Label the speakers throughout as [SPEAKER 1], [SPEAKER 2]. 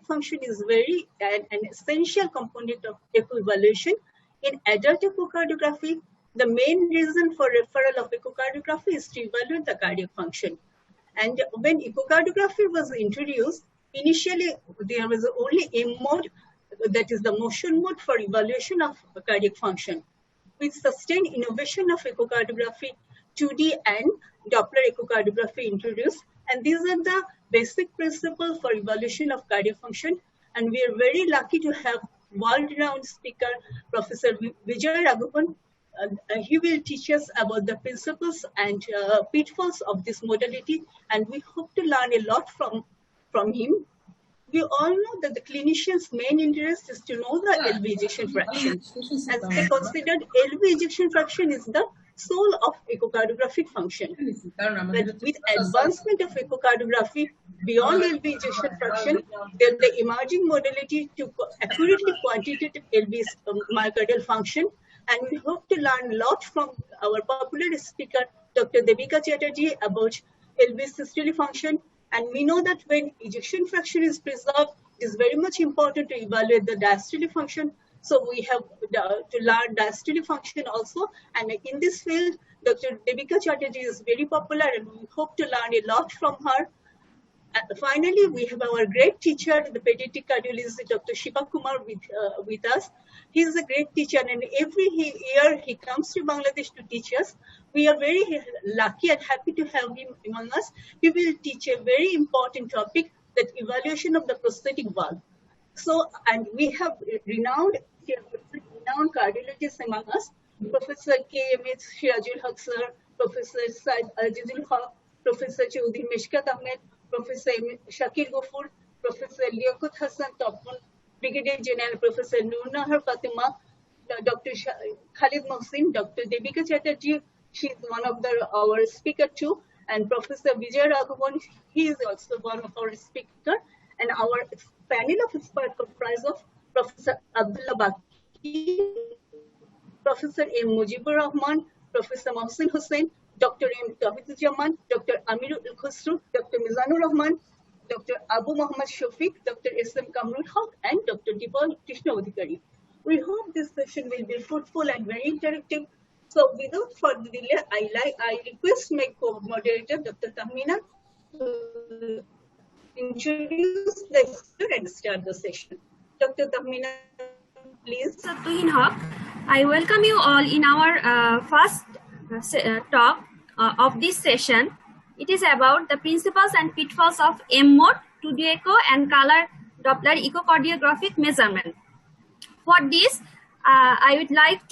[SPEAKER 1] function is an essential component of echo evaluation. In adult echocardiography, the main reason for referral of echocardiography is to evaluate the cardiac function. And when echocardiography was introduced, initially there was only M mode, that is the motion mode for evaluation of cardiac function. With sustained innovation of echocardiography, 2D and Doppler echocardiography introduced, and these are the basic principles for evaluation of cardiac function. And we are very lucky to have world-renowned speaker, Professor Vijayaraghavan. He will teach us about the principles and pitfalls of this modality, and we hope to learn a lot from him. We all know that the clinician's main interest is to know the LV ejection fraction. As they considered, LV ejection fraction is the soul of echocardiographic function. But with advancement of echocardiography beyond LV ejection fraction, then the emerging modality to accurately quantitative LV myocardial function. And we hope to learn a lot from our popular speaker, Dr. Debika Chatterjee, about LV systolic function. And we know that when ejection fraction is preserved, it is very much important to evaluate the diastolic function. So we have to learn diastolic function also. And in this field, Dr. Debika Chatterjee is very popular, and we hope to learn a lot from her. And finally, we have our great teacher, the pediatric cardiologist, Dr. Sivakumar, with us. He is a great teacher, and every year he comes to Bangladesh to teach us. We are very lucky and happy to have him among us. He will teach a very important topic, that evaluation of the prosthetic valve. So, and we have renowned cardiologists among us, Professor KMHS Sirazul Haque, Professor Syed Azizul, Professor Chaudhry Mishkat Ahmed, Professor Sakil Gafur, Professor Liakat Tapan, Brigadier General Professor Nurun, Dr. Khaled Mohosin, Dr. Debika Chatterjee, she is one of our speaker too, and Professor Vijayaraghavan, he is also one of our speaker, and our panel of experts comprised of Professor Abdullah Baki, Professor M. Mujibur Rahman, Professor Hossain, Dr. M. Tawhiduzzaman, Dr. Amirul Khusru, Dr. Mizanur Rahman, Dr. Abu Mohammed Shafique, Dr. S.M. Quamrul Huque, and Dr. Diastolic. We hope this session will be fruitful and very interactive. So without further delay, I request my co-moderator, Dr. Tahmina, to introduce the speaker and start the session. Dr. Tahmina, please.
[SPEAKER 2] I welcome you all in our first talk of this session. It is about the principles and pitfalls of M mode, 2D echo, and color Doppler echocardiographic measurement. For this, I would like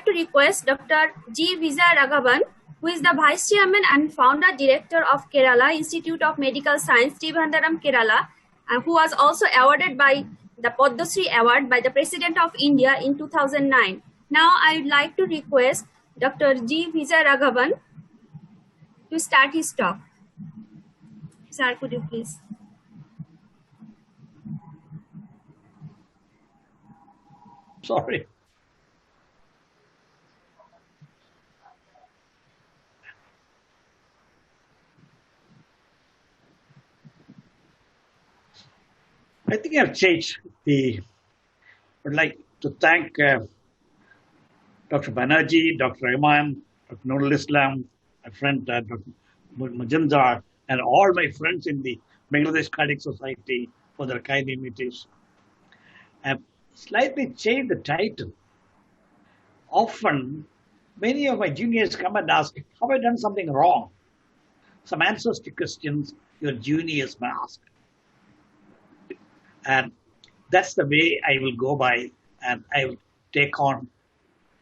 [SPEAKER 2] to request Dr. G. Vijayaraghavan, who is the Vice Chairman and Founder Director of Kerala Institute of Medical Science, Trivandrum, Kerala, and who was also awarded by the Padma Shri Award by the President of India in 2009. Now, I would like to request Dr. G. Vijayaraghavan to start his talk. Sir, could you please?
[SPEAKER 3] Sorry. I think I've changed I would like to thank Dr. Banerjee, Dr. Rahman, Dr. Nurul Islam, my friend Dr. Majumdar, and all my friends in the Bangladesh Cardiac Society for their kind invitation. I've slightly changed the title. Often, many of my juniors come and ask, have I done something wrong? Some answers to questions your juniors may ask. And that's the way I will go by, and I will take on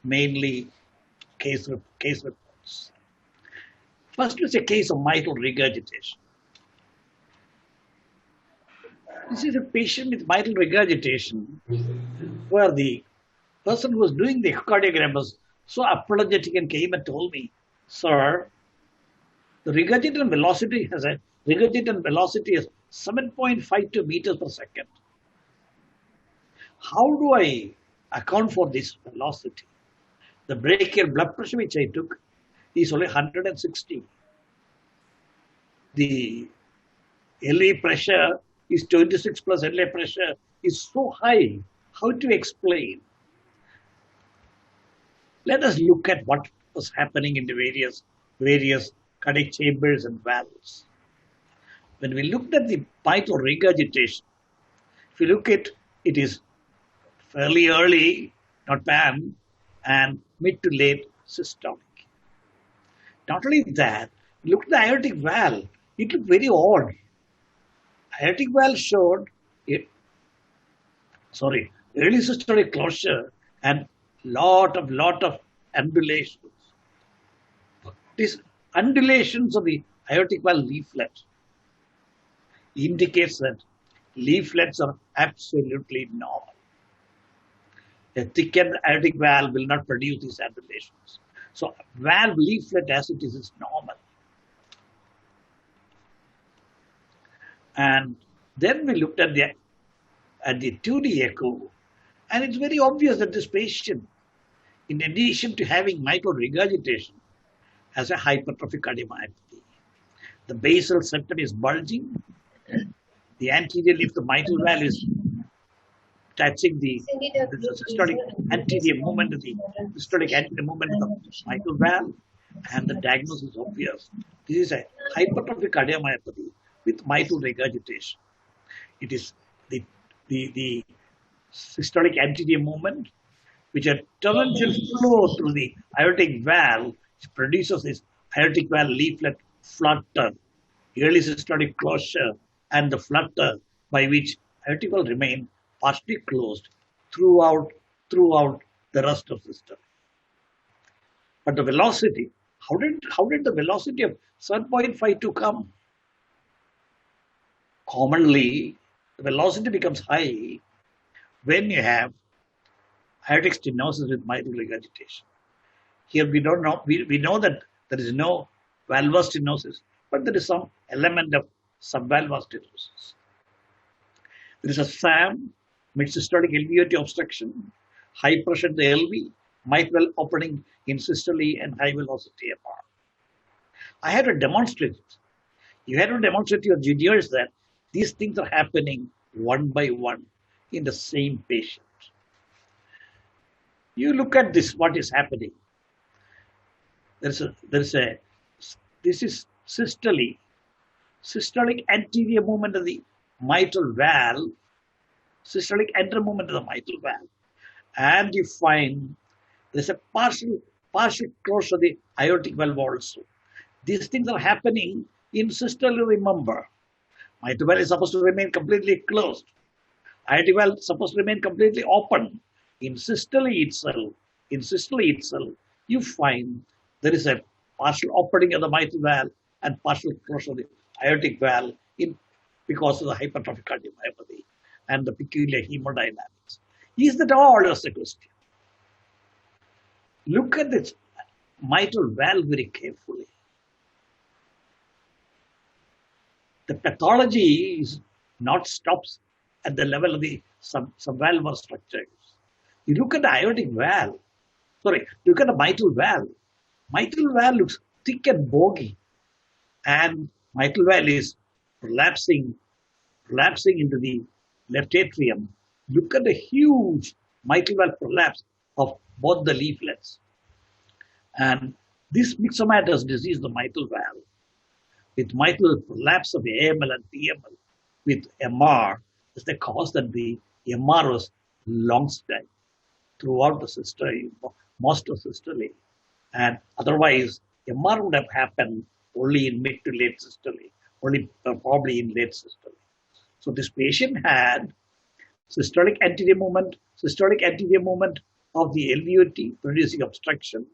[SPEAKER 3] mainly case reports. First is a case of mitral regurgitation. This is a patient with mitral regurgitation where the person who was doing the echocardiogram was so apologetic and came and told me, sir, the regurgitant velocity is 7.52 meters per second. How do I account for this velocity? The brachial blood pressure which I took is only 160. The LV pressure is 26 plus LA pressure is so high. How to explain? Let us look at what was happening in the various cardiac chambers and valves. When we looked at the mitral regurgitation, if you look at it is fairly early, not pan, and mid to late systolic. Not only that, look at the aortic valve. It looked very odd. Aortic valve showed early systolic closure and lot of undulations. These undulations of the aortic valve leaflet indicates that leaflets are absolutely normal. A thickened aortic valve will not produce these undulations. So valve leaflet as it is normal. And then we looked at the 2D echo, and it's very obvious that this patient, in addition to having mitral regurgitation, has a hypertrophic cardiomyopathy. The basal septum is bulging. The anterior leaf, the mitral valve is touching the systolic anterior movement of the systolic anterior movement of the mitral valve, and the diagnosis is obvious. This is a hypertrophic cardiomyopathy with mitral regurgitation. It is the systolic anterior movement, which a torrential flow through the aortic valve produces this aortic valve leaflet flutter, early systolic closure, and the flutter by which aortic valve remain partially closed throughout the rest of the system. But the velocity, how did the velocity of 7.52 come? Commonly, the velocity becomes high when you have aortic stenosis with mitral regurgitation. Here we don't know, we know that there is no valvular stenosis, but there is some element of subvalvular stenosis. There is a SAM, mid-systolic LVOT obstruction, high pressure in the LV, mitral opening in systole and high velocity MR. I had to demonstrate it. You had to demonstrate to your juniors that these things are happening one by one in the same patient. You look at this, what is happening. This is systole, systolic anterior movement of the mitral valve, systolic anterior movement of the mitral valve, and you find there's a partial closure of the aortic valve also. These things are happening in systole, remember. Mitral valve is supposed to remain completely closed. Aortic valve is supposed to remain completely open. In systole itself, you find there is a partial opening of the mitral valve and partial closure of the aortic valve because of the hypertrophic cardiomyopathy and the peculiar hemodynamics. Is that all? Is the question. Look at this mitral valve very carefully. The pathology is not stops at the level of the subvalvular structures. You look at the aortic valve, look at the mitral valve. Mitral valve looks thick and boggy, and mitral valve is relapsing into the left atrium. Look at the huge mitral valve prolapse of both the leaflets. And this myxomatous disease, the mitral valve, with mitral prolapse of AML and PML, with MR, is the cause that the MR was long stay throughout the systole, most of the systole. And otherwise, MR would have happened only in mid to late systole, probably in late systole. So this patient had systolic anterior movement of the LVOT producing obstruction.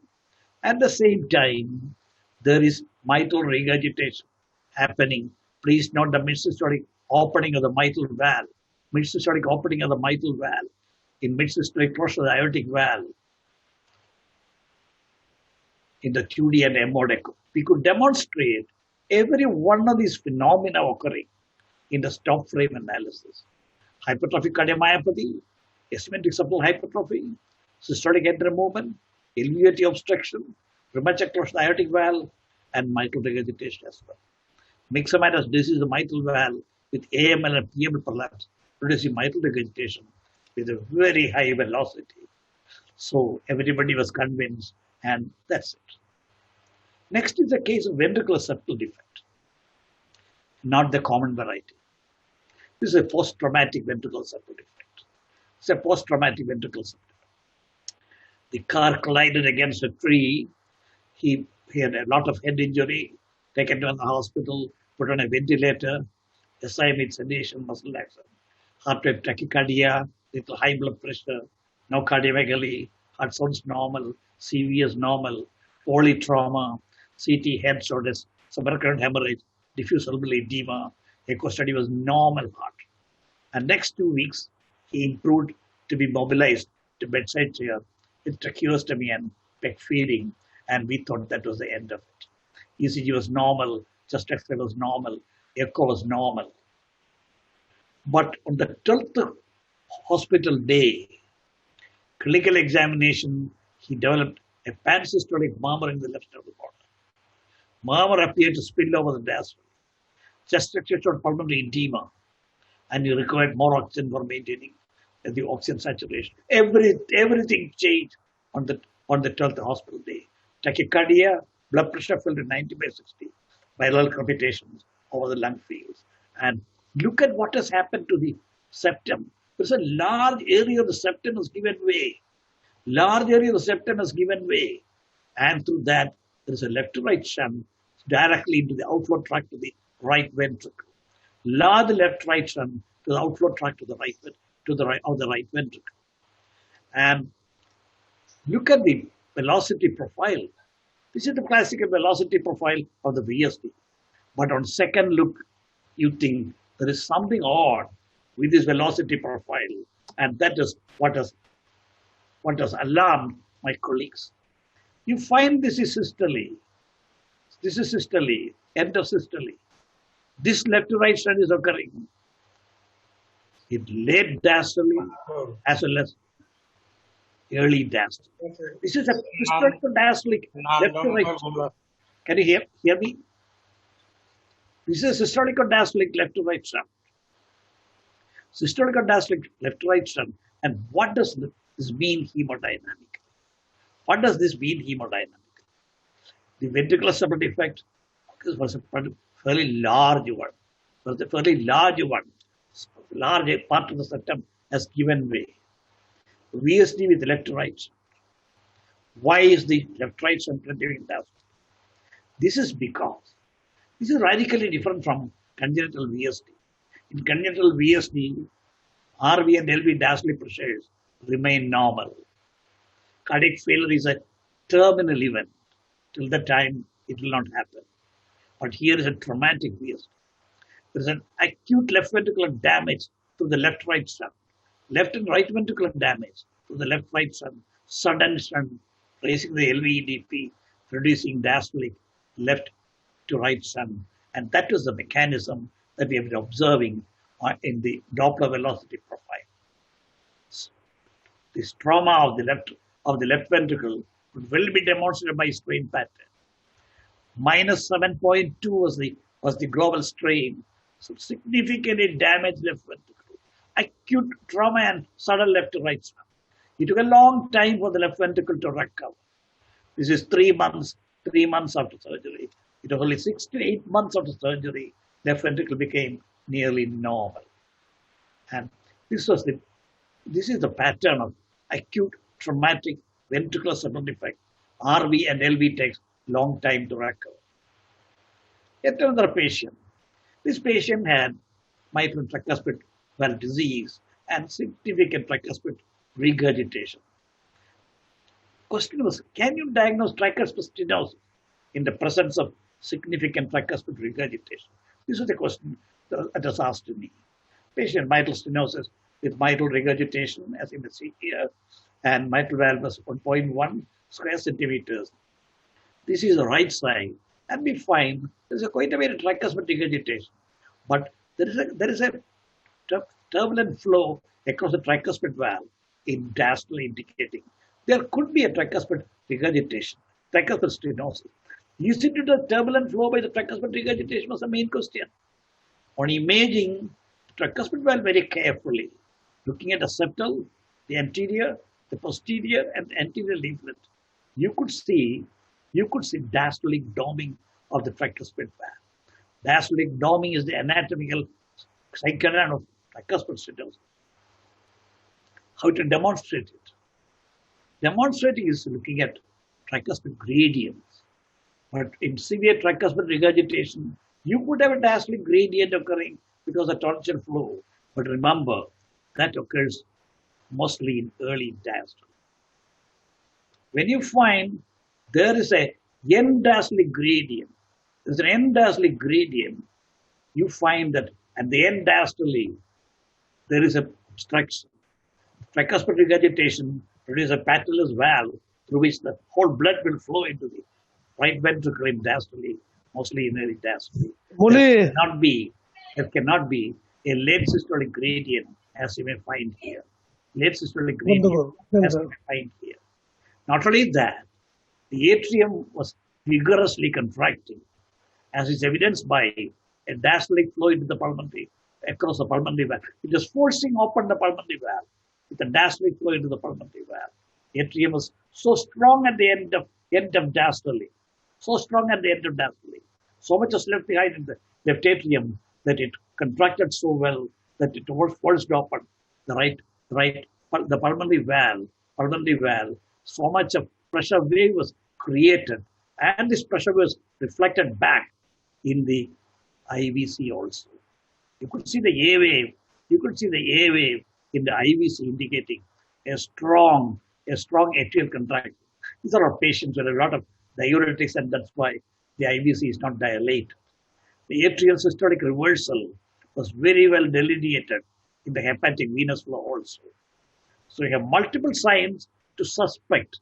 [SPEAKER 3] At the same time, there is mitral regurgitation happening. Please note the mid-systolic opening of the mitral valve, mid-systolic opening of the mitral valve, in mid-systolic closure of the aortic valve, in the QD and MOD echo. We could demonstrate every one of these phenomena occurring in the stop frame analysis. Hypertrophic cardiomyopathy, asymmetric subtle hypertrophy, systolic anterior movement, LVOT obstruction, premature closure of the aortic valve, and mitral regurgitation as well. Myxomat has diseased the mitral valve with AML and PML prolapse, producing mitral regurgitation with a very high velocity. So everybody was convinced, and that's it. Next is the case of ventricular septal defect, not the common variety. This is a post-traumatic ventricular septal defect. It's a post-traumatic ventricular septal defect. The car collided against a tree. He had a lot of head injury, taken to the hospital, put on a ventilator, SI with sedation, muscle relaxant, heart rate tachycardia, little high blood pressure, no cardiomegaly, heart sounds normal, CV is normal, polytrauma, CT head shoulders, subarachnoid hemorrhage, diffuse cerebral edema, echo study was normal heart. And next 2 weeks, he improved to be mobilized to bedside chair with tracheostomy and peg feeding, and we thought that was the end of it. ECG was normal, chest X-ray was normal, echo was normal. But on the 12th hospital day, clinical examination, he developed a pansystolic murmur in the left atrial border. Murmur appeared to spill over the diastole. Chest X-ray showed pulmonary edema, and he required more oxygen for maintaining the oxygen saturation. Everything changed on the 12th hospital day. Tachycardia, blood pressure fell to 90/60, viral crepitations over the lung fields. And look at what has happened to the septum. There's a large area of the septum has given way. Large area of the septum has given way. And through that, there is a left to right shunt directly into the outflow tract to the right ventricle. Large left right shunt to the outflow tract to the right ventricle. And look at the velocity profile. This is the classical velocity profile of the VSD. But on second look, you think there is something odd with this velocity profile, and that is what has alarmed my colleagues. You find this is systole. This is systole, end of systole. This left to right shunt is occurring in late diastole as well as early diastole. This is a historical diastolic left to right shunt. Can you hear me? This is a historical diastolic left to right shunt. Systolic diastolic left to right shunt. And what does this mean hemodynamically? What does this mean hemodynamically? The ventricular septal defect was a fairly large one. Large part of the septum has given way. VSD with left to right shunt. Why is the left to right shunt continuing diastole? This is because this is radically different from congenital VSD. In congenital VSD, RV and LV diastolic pressures remain normal. Cardiac failure is a terminal event. Till the time it will not happen. But here is a traumatic VSD. There is an acute left ventricular damage to the left-right shunt. Left and right ventricular damage to the left-right shunt. Sudden shunt, raising the LVEDP, reducing diastolic left to right shunt. And that is the mechanism that we have been observing in the Doppler velocity profile. This trauma of the left ventricle could well be demonstrated by strain pattern. Minus 7.2 was the global strain. So significantly damaged left ventricle. Acute trauma and sudden left to right shunt. It took a long time for the left ventricle to recover. This is 3 months after surgery. It was only 6 to 8 months after surgery, left ventricle became nearly normal. And this is the pattern of acute traumatic ventricular septal defect. RV and LV takes long time to recover. Yet another patient. This patient had mitral tricuspid valve disease and significant tricuspid regurgitation. Question was, can you diagnose tricuspid stenosis in the presence of significant tricuspid regurgitation? This was the question that was asked to me. Patient mitral stenosis with mitral regurgitation, as you may see here, and mitral valve was 1.1 square centimeters. This is the right side, and we find there's quite a bit of tricuspid regurgitation, but there is a turbulent flow across the tricuspid valve in diastole indicating there could be a tricuspid regurgitation, tricuspid stenosis. Is it the turbulent flow by the tricuspid regurgitation was the main question. On imaging the tricuspid valve very carefully, looking at the septal, the anterior, the posterior, and the anterior leaflet, you could see diastolic doming of the tricuspid valve. Diastolic doming is the anatomical psychogram of tricuspid stenosis. How to demonstrate it? Demonstrating is looking at tricuspid gradients. But in severe tricuspid regurgitation, you could have a diastolic gradient occurring because of torrential flow. But remember, that occurs mostly in early diastole. When you find there is a end-diastolic gradient, there's an end-diastolic gradient, you find that at the end diastole, there is a obstruction. Tricuspid regurgitation produces a patulous valve through which the whole blood will flow into the right ventricle in diastole, mostly in early diastole. There cannot be a late systolic gradient as you may find here. Late systolic gradient as you may find here. Not only that, the atrium was vigorously contracting, as is evidenced by a diastolic flow into the pulmonary, across the pulmonary valve. It is forcing open the pulmonary valve with a diastolic flow into the pulmonary valve. The atrium was so strong at the end of diastole, so strong at the end of diastole. So much was left behind in the left atrium that it contracted so well that it forced open the pulmonary valve. So much of pressure wave was created, and this pressure was reflected back in the IVC also. You could see the A wave. You could see the A wave in the IVC indicating a strong atrial contraction. These are our patients with a lot of diuretics, and that's why the IVC is not dilated. The atrial systolic reversal was very well delineated in the hepatic venous flow also. So you have multiple signs to suspect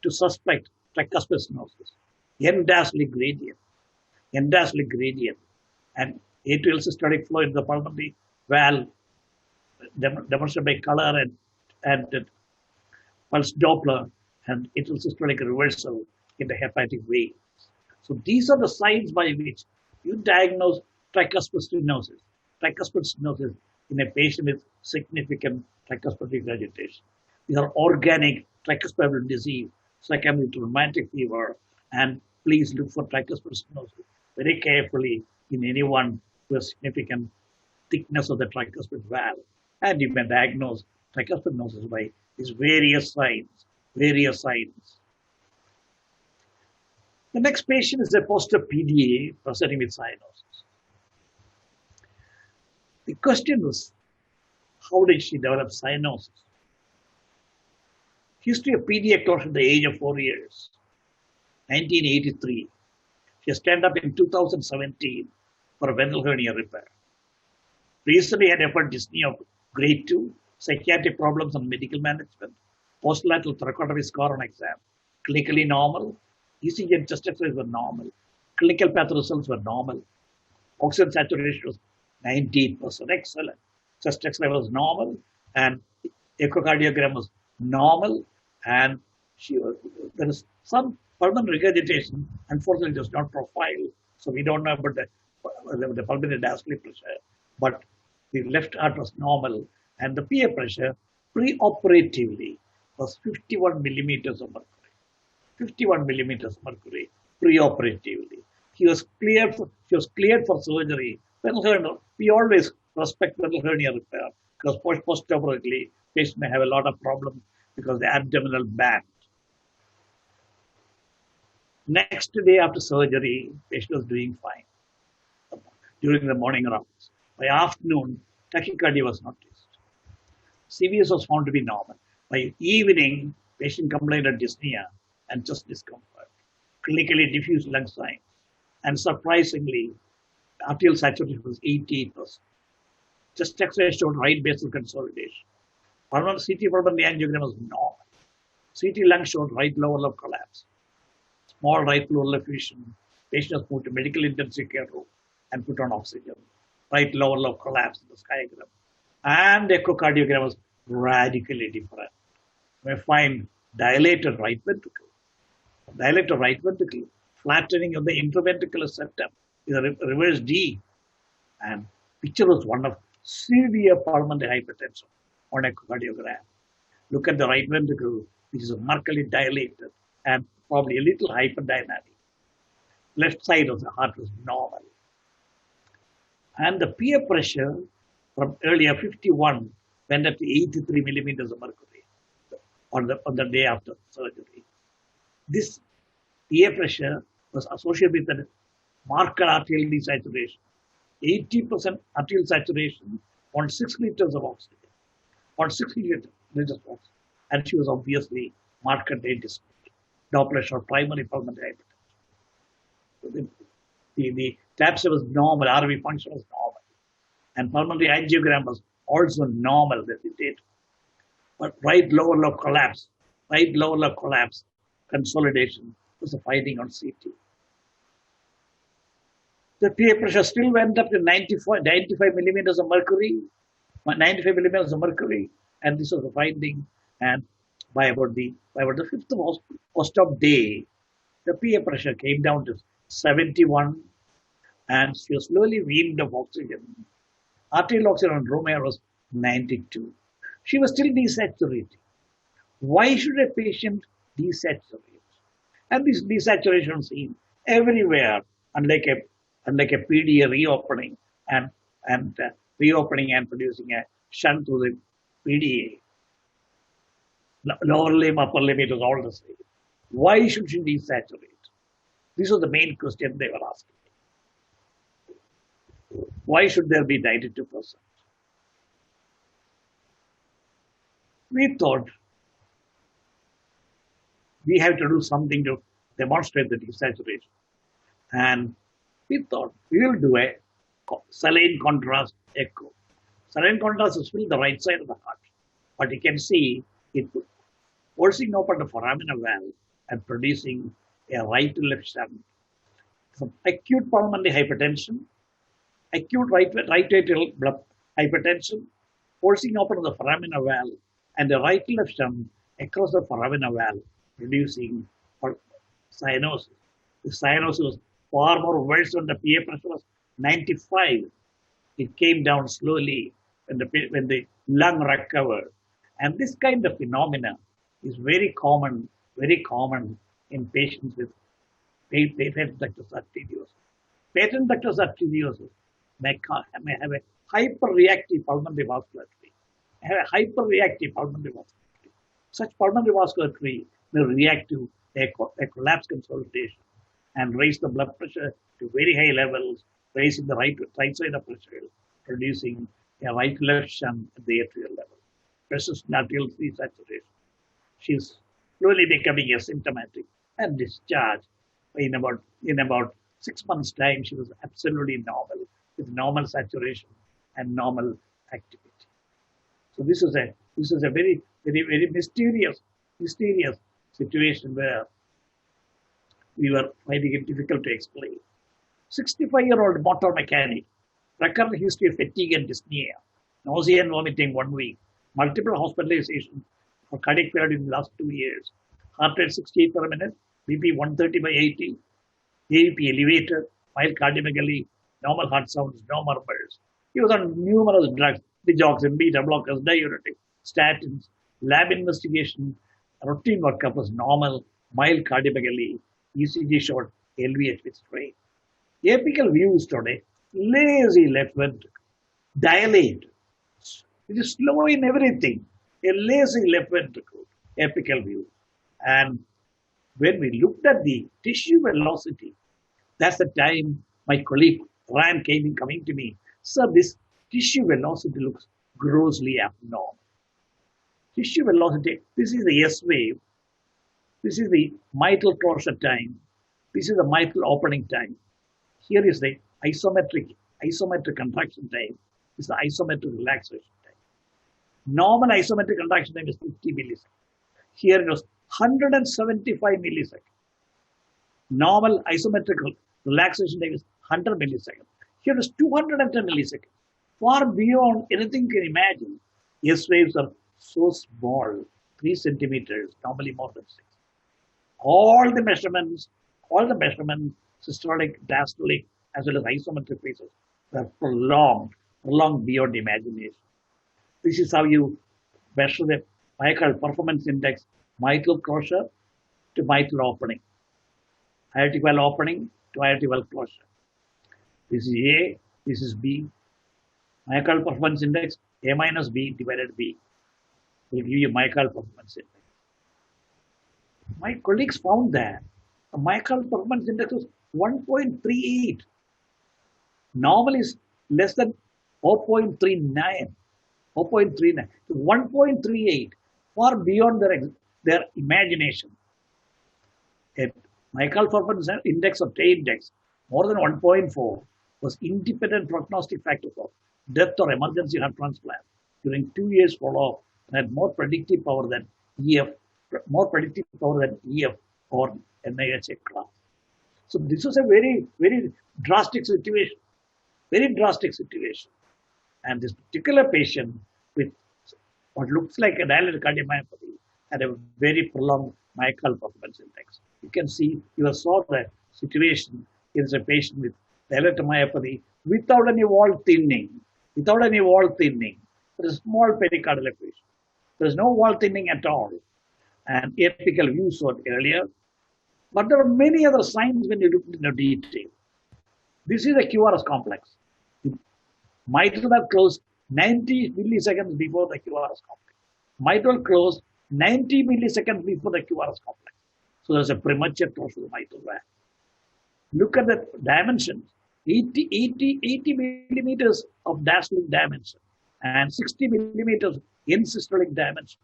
[SPEAKER 3] tricuspid stenosis. End-diastolic gradient, and atrial systolic flow in the pulmonary valve demonstrated by color and pulse Doppler, and atrial systolic reversal in the hepatic veins. So these are the signs by which you diagnose tricuspid stenosis in a patient with significant tricuspid regurgitation. These are organic tricuspid disease, secondary to rheumatic fever, and please look for tricuspid stenosis very carefully in anyone who has significant thickness of the tricuspid valve. And you can diagnose tricuspid stenosis by these various signs. The next patient is a poster PDA presenting with cyanosis. The question was, how did she develop cyanosis? History of PDA closed at the age of 4 years, 1983. She stand up in 2017 for a ventral hernia repair. Recently had effort dyspnea of grade 2, psychiatric problems and medical management, postlateral thoracotomy scar on exam, clinically normal, ECG and chest x-rays were normal, clinical path results were normal, oxygen saturation was 90%, excellent, chest x-ray was normal, and echocardiogram was normal, and there is some pulmonary regurgitation. Unfortunately, it was not profiled, so we don't know about the pulmonary diastolic pressure, but the left heart was normal, and the PA pressure preoperatively was 51 millimeters of mercury. 51 millimeters mercury preoperatively. She was cleared for surgery. We always respect ventral hernia repair because post-operatively patients may have a lot of problems because the abdominal band. Next day after surgery, patient was doing fine during the morning rounds. By afternoon, tachycardia was noticed. CVS was found to be normal. By evening, patient complained of dyspnea and chest discomfort, clinically diffuse lung signs, and surprisingly, arterial saturation was 88%. Chest X-ray showed right basal consolidation. Pulmonary CT pulmonary angiogram was normal. CT lung showed right lower lobe collapse. Small right pleural effusion. Patient was moved to medical intensive care room and put on oxygen. Right lower lobe collapse in the skygram. And the echocardiogram was radically different. You may find dilated right ventricle, flattening of the interventricular septum is a reverse D. And picture was one of severe pulmonary hypertension on echocardiogram. Look at the right ventricle, which is markedly dilated and probably a little hyperdynamic. Left side of the heart was normal. And the peer pressure from earlier 51 went up to 83 millimeters of mercury on the day after surgery. This peer pressure was associated with a marked arterial desaturation. 80% arterial saturation on 6 liters of oxygen. On 6 liters of oxygen. And she was obviously markedly dyspneic. Doppler showed primary pulmonary hypertension. The TAPSE was normal, RV function was normal. And pulmonary angiogram was also normal that it did. But right lower lobe collapse, consolidation was a finding on CT. The peer pressure still went up to 95 millimeters of mercury, and this was a finding. And by about the fifth post-op day, the peer pressure came down to 71, and she was slowly weaned of oxygen. Arterial oxygen on room air was 92. She was still desaturating. Why should a patient desaturate? And this desaturation seen everywhere, unlike a PDA reopening and producing a shunt to the PDA. Lower limb, upper limb, it was all the same. Why should she desaturate? This was the main question they were asking. Why should there be 92%? We thought we have to do something to demonstrate the desaturation. And we thought we will do a saline contrast echo. Saline contrast is still the right side of the heart, but you can see it forcing open the foraminal valve and producing a right to left shunt. Some acute pulmonary hypertension, acute right atrial hypertension, forcing open the foraminal valve and the right to left shunt across the foraminal valve, producing cyanosis. The cyanosis was far more worse when the peer pressure was 95. It came down slowly when the lung recovered. And this kind of phenomena is very common in patients with patent ductus arteriosus. Patent ductus arteriosus may have a hyperreactive pulmonary vascularity. Such pulmonary vascularity may react to a collapse consolidation and raise the blood pressure to very high levels, raising the right side of pressure, producing a right left shunt at the atrial level. Persistent arterial desaturation. She's slowly becoming asymptomatic and discharged. In about 6 months' time, she was absolutely normal, with normal saturation and normal activity. So this is a very, very, very mysterious situation where we were finding it difficult to explain. 65-year-old motor mechanic, recurrent history of fatigue and dyspnea, nausea and vomiting 1 week, multiple hospitalizations for cardiac failure in the last 2 years, heart rate 68 per minute, BP 130/80, AVP elevated, mild cardiomegaly, normal heart sounds, no murmurs. He was on numerous drugs, digoxin, beta blockers, diuretic, statins, lab investigation, routine workup was normal, mild cardiomegaly, ECG showed LVH with strain. Apical views today, lazy left ventricle, dilate. It is slow in everything. A lazy left ventricle, apical view. And when we looked at the tissue velocity, that's the time my colleague Ryan coming to me. Sir, this tissue velocity looks grossly abnormal. Tissue velocity, this is the S wave. This is the mitral closure time. This is the mitral opening time. Here is the isometric contraction time. This is the isometric relaxation time. Normal isometric contraction time is 50 milliseconds. Here it was 175 milliseconds. Normal isometric relaxation time is 100 milliseconds. Here is 210 milliseconds. Far beyond anything you can imagine. S waves are so small, 3 centimeters, normally more than 6. All the measurements, all the measurements, systolic, diastolic, as well as isometric phases, were prolonged beyond imagination. This is how you measure the myocardial performance index, mitral closure to mitral opening, aortic valve opening to aortic valve closure. This is A, this is B. Myocardial performance index, A minus B divided B, will give you myocardial performance index. My colleagues found that the myocardial performance index was 1.38. Normal is less than 0.39. 0.39. 1.38, far beyond their imagination. A myocardial performance index or T index more than 1.4 was independent prognostic factor for death or emergency heart transplant during 2 years follow-up and had more predictive power than EF or NIHA class. So this was a very, very drastic situation. And this particular patient with what looks like a dilated cardiomyopathy had a very prolonged myocardial performance index. You can see, you saw the situation is a patient with dilated myopathy without any wall thinning. There is small pericardial effusion. There is no wall thinning at all. And apical view saw earlier. But there are many other signs when you look into detail. This is a QRS complex. Mitral valve closed 90 milliseconds before the QRS complex. Mitral closed 90 milliseconds before the QRS complex. So there's a premature close to the mitral valve. Look at the dimensions. 80 millimeters of diastolic dimension and 60 millimeters in systolic dimension.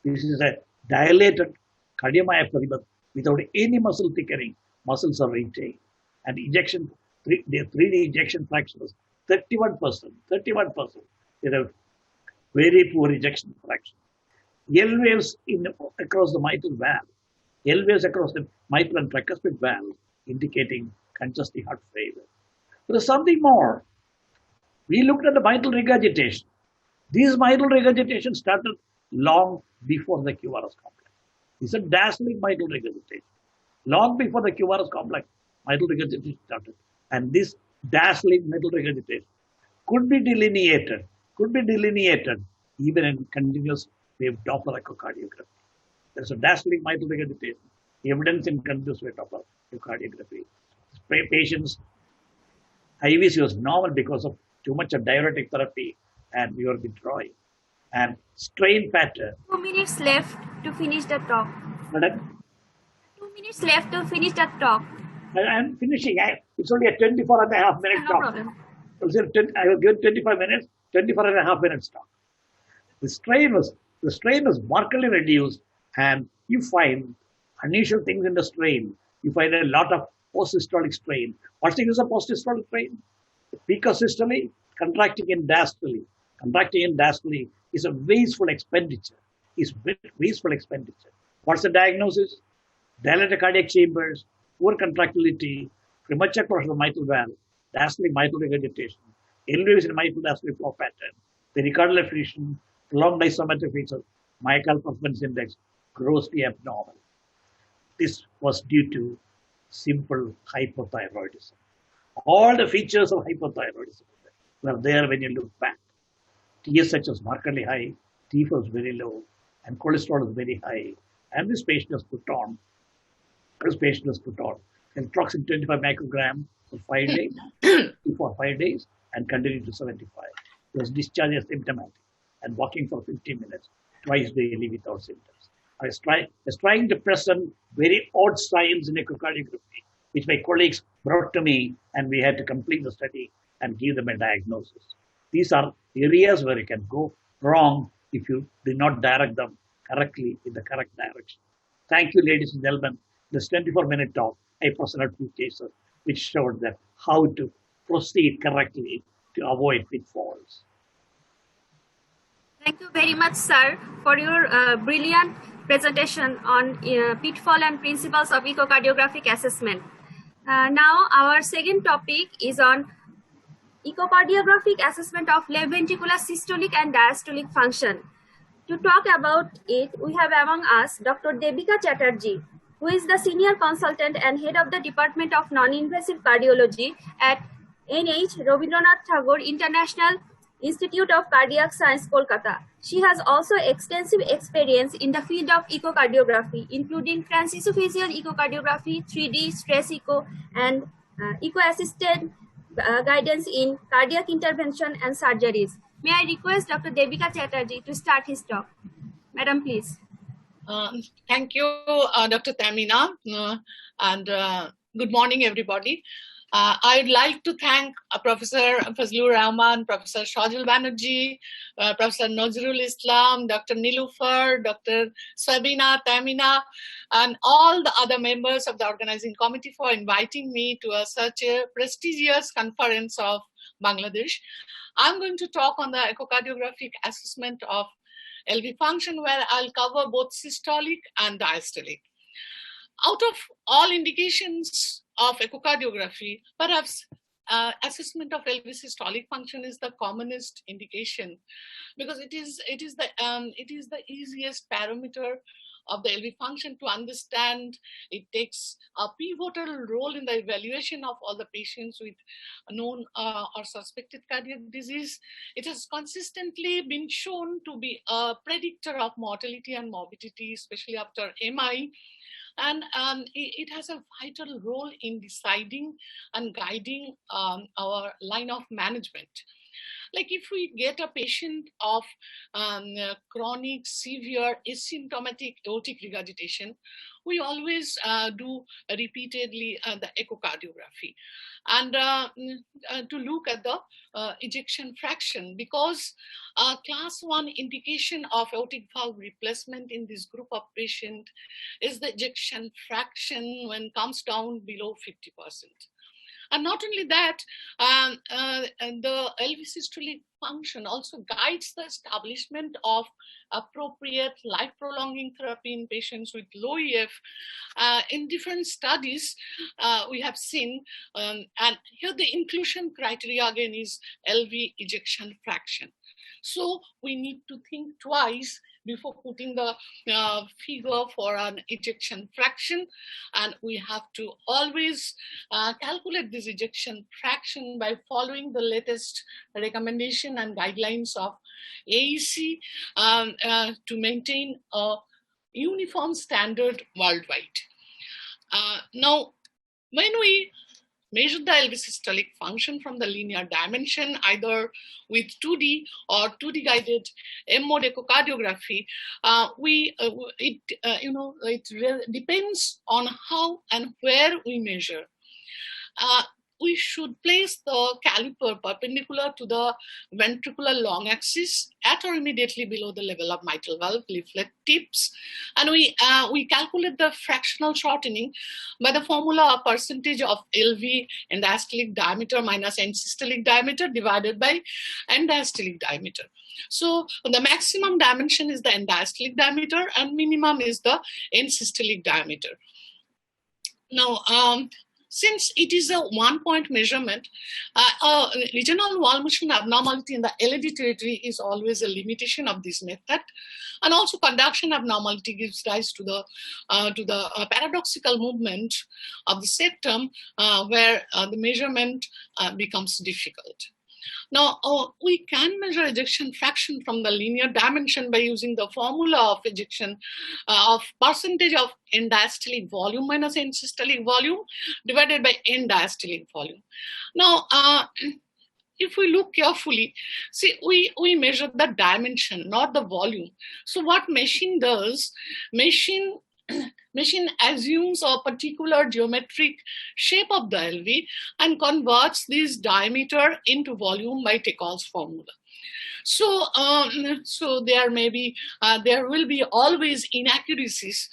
[SPEAKER 3] This is a dilated cardiomyopathy, but without any muscle thickening, muscles are retained. And ejection, the 3D ejection fraction is 31%. They have very poor ejection fraction. L waves across the mitral valve, L waves across the mitral and tricuspid valve, indicating congestive heart failure. There is something more. We looked at the mitral regurgitation. These mitral regurgitation started long before the QRS complex. It's a diastolic mitral regurgitation. Long before the QRS complex, mitral regurgitation started. And this diastolic mitral regurgitation could be delineated even in continuous wave Doppler echocardiography. There's a diastolic mitral regurgitation, evidence in continuous wave Doppler echocardiography. Patients, IVC was normal because of too much of diuretic therapy and we were withdrawing. And strain pattern.
[SPEAKER 2] 2 minutes left to finish the talk.
[SPEAKER 3] Pardon?
[SPEAKER 2] 2 minutes left to finish the talk.
[SPEAKER 3] I'm finishing. It's only a 24 and a half minute
[SPEAKER 2] No
[SPEAKER 3] talk.
[SPEAKER 2] problem.
[SPEAKER 3] I was given 25 minutes, 24 and a half minutes talk. The strain was markedly reduced, and you find unusual things in the strain. You find a lot of post-systolic strain. What's the use of post-systolic strain? Picosystole, contracting in diastole. Contracting in diastole is a wasteful expenditure. What's the diagnosis? Dilated cardiac chambers, poor contractility, premature closure of mitral valve, diastolic mitral regurgitation, elevation in mitral diastolic flow pattern, pericardial effusion, prolonged isometric features, myocardial performance index, grossly abnormal. This was due to simple hypothyroidism. All the features of hypothyroidism were there when you look back. TSH was markedly high, T4 was very low, and cholesterol was very high. And this patient was put on Eltroxin 25 microgram for 5 days, and continued to 75. He was discharged asymptomatic and walking for 15 minutes, twice daily without symptoms. I was trying to present very odd signs in echocardiography, which my colleagues brought to me, and we had to complete the study and give them a diagnosis. These are areas where you can go wrong if you do not direct them correctly in the correct direction. Thank you, ladies and gentlemen. This 24-minute talk, I presented 2 cases which showed that how to proceed correctly to avoid pitfalls.
[SPEAKER 2] Thank you very much, sir, for your brilliant presentation on pitfall and principles of echocardiographic assessment. Now, our second topic is on echocardiographic assessment of left ventricular systolic and diastolic function. To talk about it, we have among us Dr. Debika Chatterjee. who is the Senior Consultant and Head of the Department of Non-Invasive Cardiology at NH Rabindranath Tagore International Institute of Cardiac Science, Kolkata. She has also extensive experience in the field of echocardiography, including transesophageal echocardiography, 3D stress echo, and echo-assisted guidance in cardiac intervention and surgeries. May I request Dr. Debika Chatterjee to start his talk. Madam, please.
[SPEAKER 4] Thank you, Dr. Tamina, and good morning, everybody. I'd like to thank Professor Fazlur Rahman, Professor Shajul Banerjee, Professor Nazrul Islam, Dr. Nilufar, Dr. Sabina, Tamina, and all the other members of the organizing committee for inviting me to such a prestigious conference of Bangladesh. I'm going to talk on the echocardiographic assessment of LV function, where I'll cover both systolic and diastolic. Out of all indications of echocardiography, perhaps assessment of LV systolic function is the commonest indication, because it is the easiest parameter of the LV function to understand. It takes a pivotal role in the evaluation of all the patients with known or suspected cardiac disease. It has consistently been shown to be a predictor of mortality and morbidity, especially after MI. And it has a vital role in deciding and guiding our line of management. Like if we get a patient of chronic, severe, asymptomatic aortic regurgitation, we always do repeatedly the echocardiography and to look at the ejection fraction, because class 1 indication of aortic valve replacement in this group of patient is the ejection fraction when it comes down below 50%. And not only that, the LV systolic function also guides the establishment of appropriate life-prolonging therapy in patients with low EF. In different studies, we have seen, and here the inclusion criteria again is LV ejection fraction. So we need to think twice before putting the figure for an ejection fraction. And we have to always calculate this ejection fraction by following the latest recommendation and guidelines of AEC to maintain a uniform standard worldwide. Now, when we measure the LV systolic function from the linear dimension, either with 2D or 2D guided M-mode echocardiography, it depends on how and where we measure. We should place the caliper perpendicular to the ventricular long axis at or immediately below the level of mitral valve leaflet tips. And we calculate the fractional shortening by the formula of percentage of LV end diastolic diameter minus end systolic diameter divided by end diastolic diameter. So the maximum dimension is the end diastolic diameter and minimum is the end systolic diameter. Now, since it is a 1-point measurement, regional wall motion abnormality in the LAD territory is always a limitation of this method. And also conduction abnormality gives rise to the paradoxical movement of the septum where the measurement becomes difficult. Now, we can measure ejection fraction from the linear dimension by using the formula of ejection of percentage of end diastolic volume minus end systolic volume divided by end diastolic volume. Now, if we look carefully, see, we measure the dimension, not the volume. So what machine does, machine assumes a particular geometric shape of the LV and converts this diameter into volume by Tekol's formula. So, there will be always inaccuracies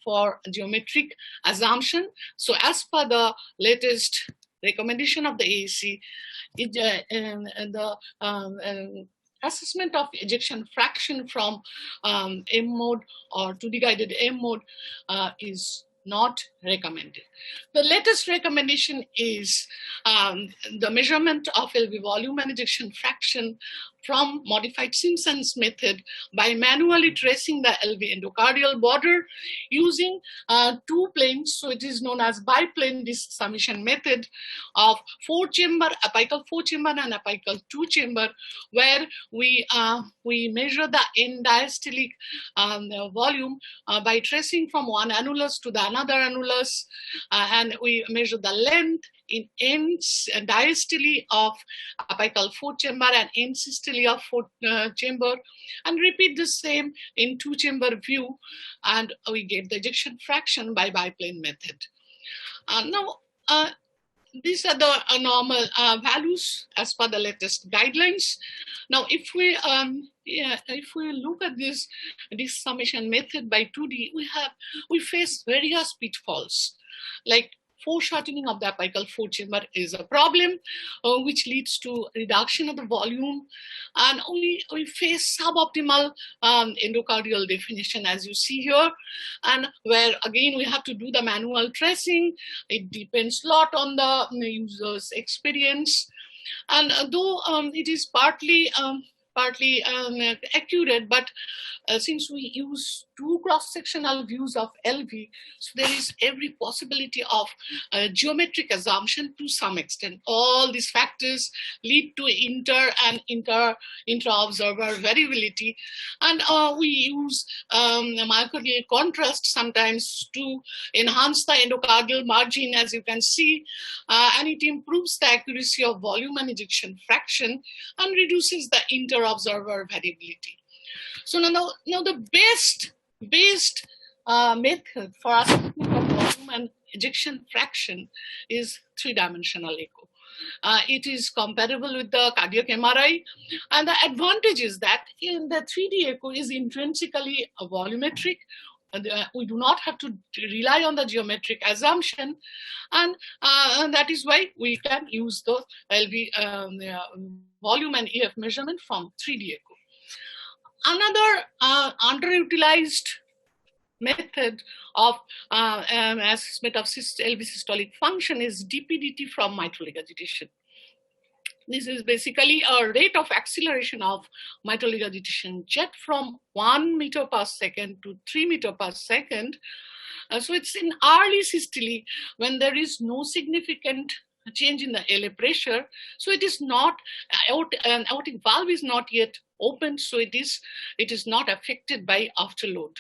[SPEAKER 4] for geometric assumption. So as per the latest recommendation of the AEC, the assessment of ejection fraction from M mode or 2D guided M mode is not recommended. The latest recommendation is the measurement of LV volume and ejection fraction from modified Simpson's method by manually tracing the LV endocardial border using two planes. So it is known as biplane disc summation method of 4-chamber, apical 4-chamber and apical 2-chamber, where we measure the end diastolic volume by tracing from one annulus to the another annulus, and we measure the length in ends diastole of apical 4-chamber and end systole of 4-chamber, and repeat the same in 2-chamber view, and we get the ejection fraction by biplane method. Now, these are the normal values as per the latest guidelines. Now, if we look at this summation method by 2D, we face various pitfalls, like foreshortening of the apical 4-chamber is a problem, which leads to reduction of the volume, and we face suboptimal endocardial definition, as you see here, and where again we have to do the manual tracing. It depends a lot on the user's experience, and though it is partly accurate, but since we use two cross-sectional views of LV, so there is every possibility of geometric assumption to some extent. All these factors lead to intra-observer variability, and we use myocardial contrast sometimes to enhance the endocardial margin, as you can see, and it improves the accuracy of volume and ejection fraction and reduces the inter-observer variability. So now the best method for assessment of volume and ejection fraction is 3-dimensional echo. It is compatible with the cardiac MRI, and the advantage is that in the 3D echo is intrinsically volumetric. We do not have to rely on the geometric assumption, and that is why we can use the LV volume and EF measurement from 3D echo. Another underutilized method of assessment of LV systolic function is DPDT from mitral regurgitation. This is basically a rate of acceleration of mitral regurgitation jet from 1 meter per second to 3 meter per second. So it's in early systole when there is no significant change in the LA pressure. So it is not, an aortic valve is not yet open, so it is not affected by afterload.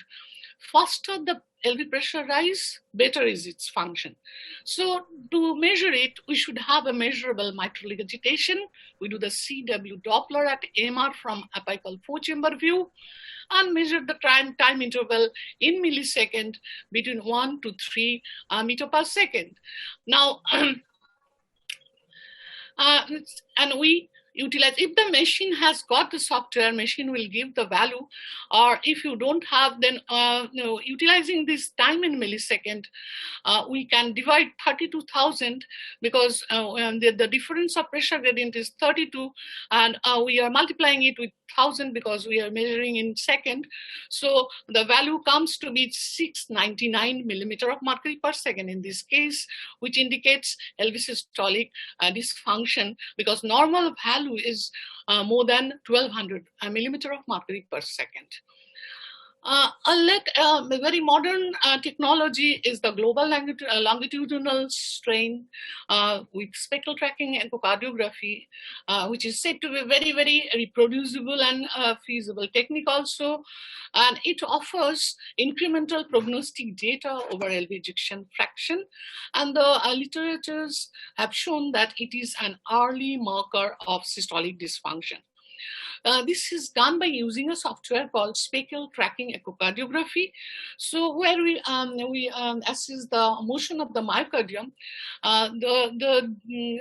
[SPEAKER 4] Faster the LV pressure rise, better is its function. So to measure it, we should have a measurable mitral regurgitation. We do the CW Doppler at MR from apical 4-chamber view and measure the time interval in millisecond between 1 to 3 meter per second. Now, and we utilize, if the machine has got the software, machine will give the value, or if you don't have, then utilizing this time in millisecond, we can divide 32,000 because the difference of pressure gradient is 32, and we are multiplying it with 1,000 because we are measuring in second. So the value comes to be 699 millimeter of mercury per second in this case, which indicates LV systolic dysfunction because normal value is more than 1200 millimeter of mercury per second. A very modern technology is the global longitudinal strain with spectral tracking echocardiography, which is said to be very, very reproducible and feasible technique also. And it offers incremental prognostic data over LV ejection fraction. And the literatures have shown that it is an early marker of systolic dysfunction. This is done by using a software called spectral tracking echocardiography. So where we assess the motion of the myocardium, the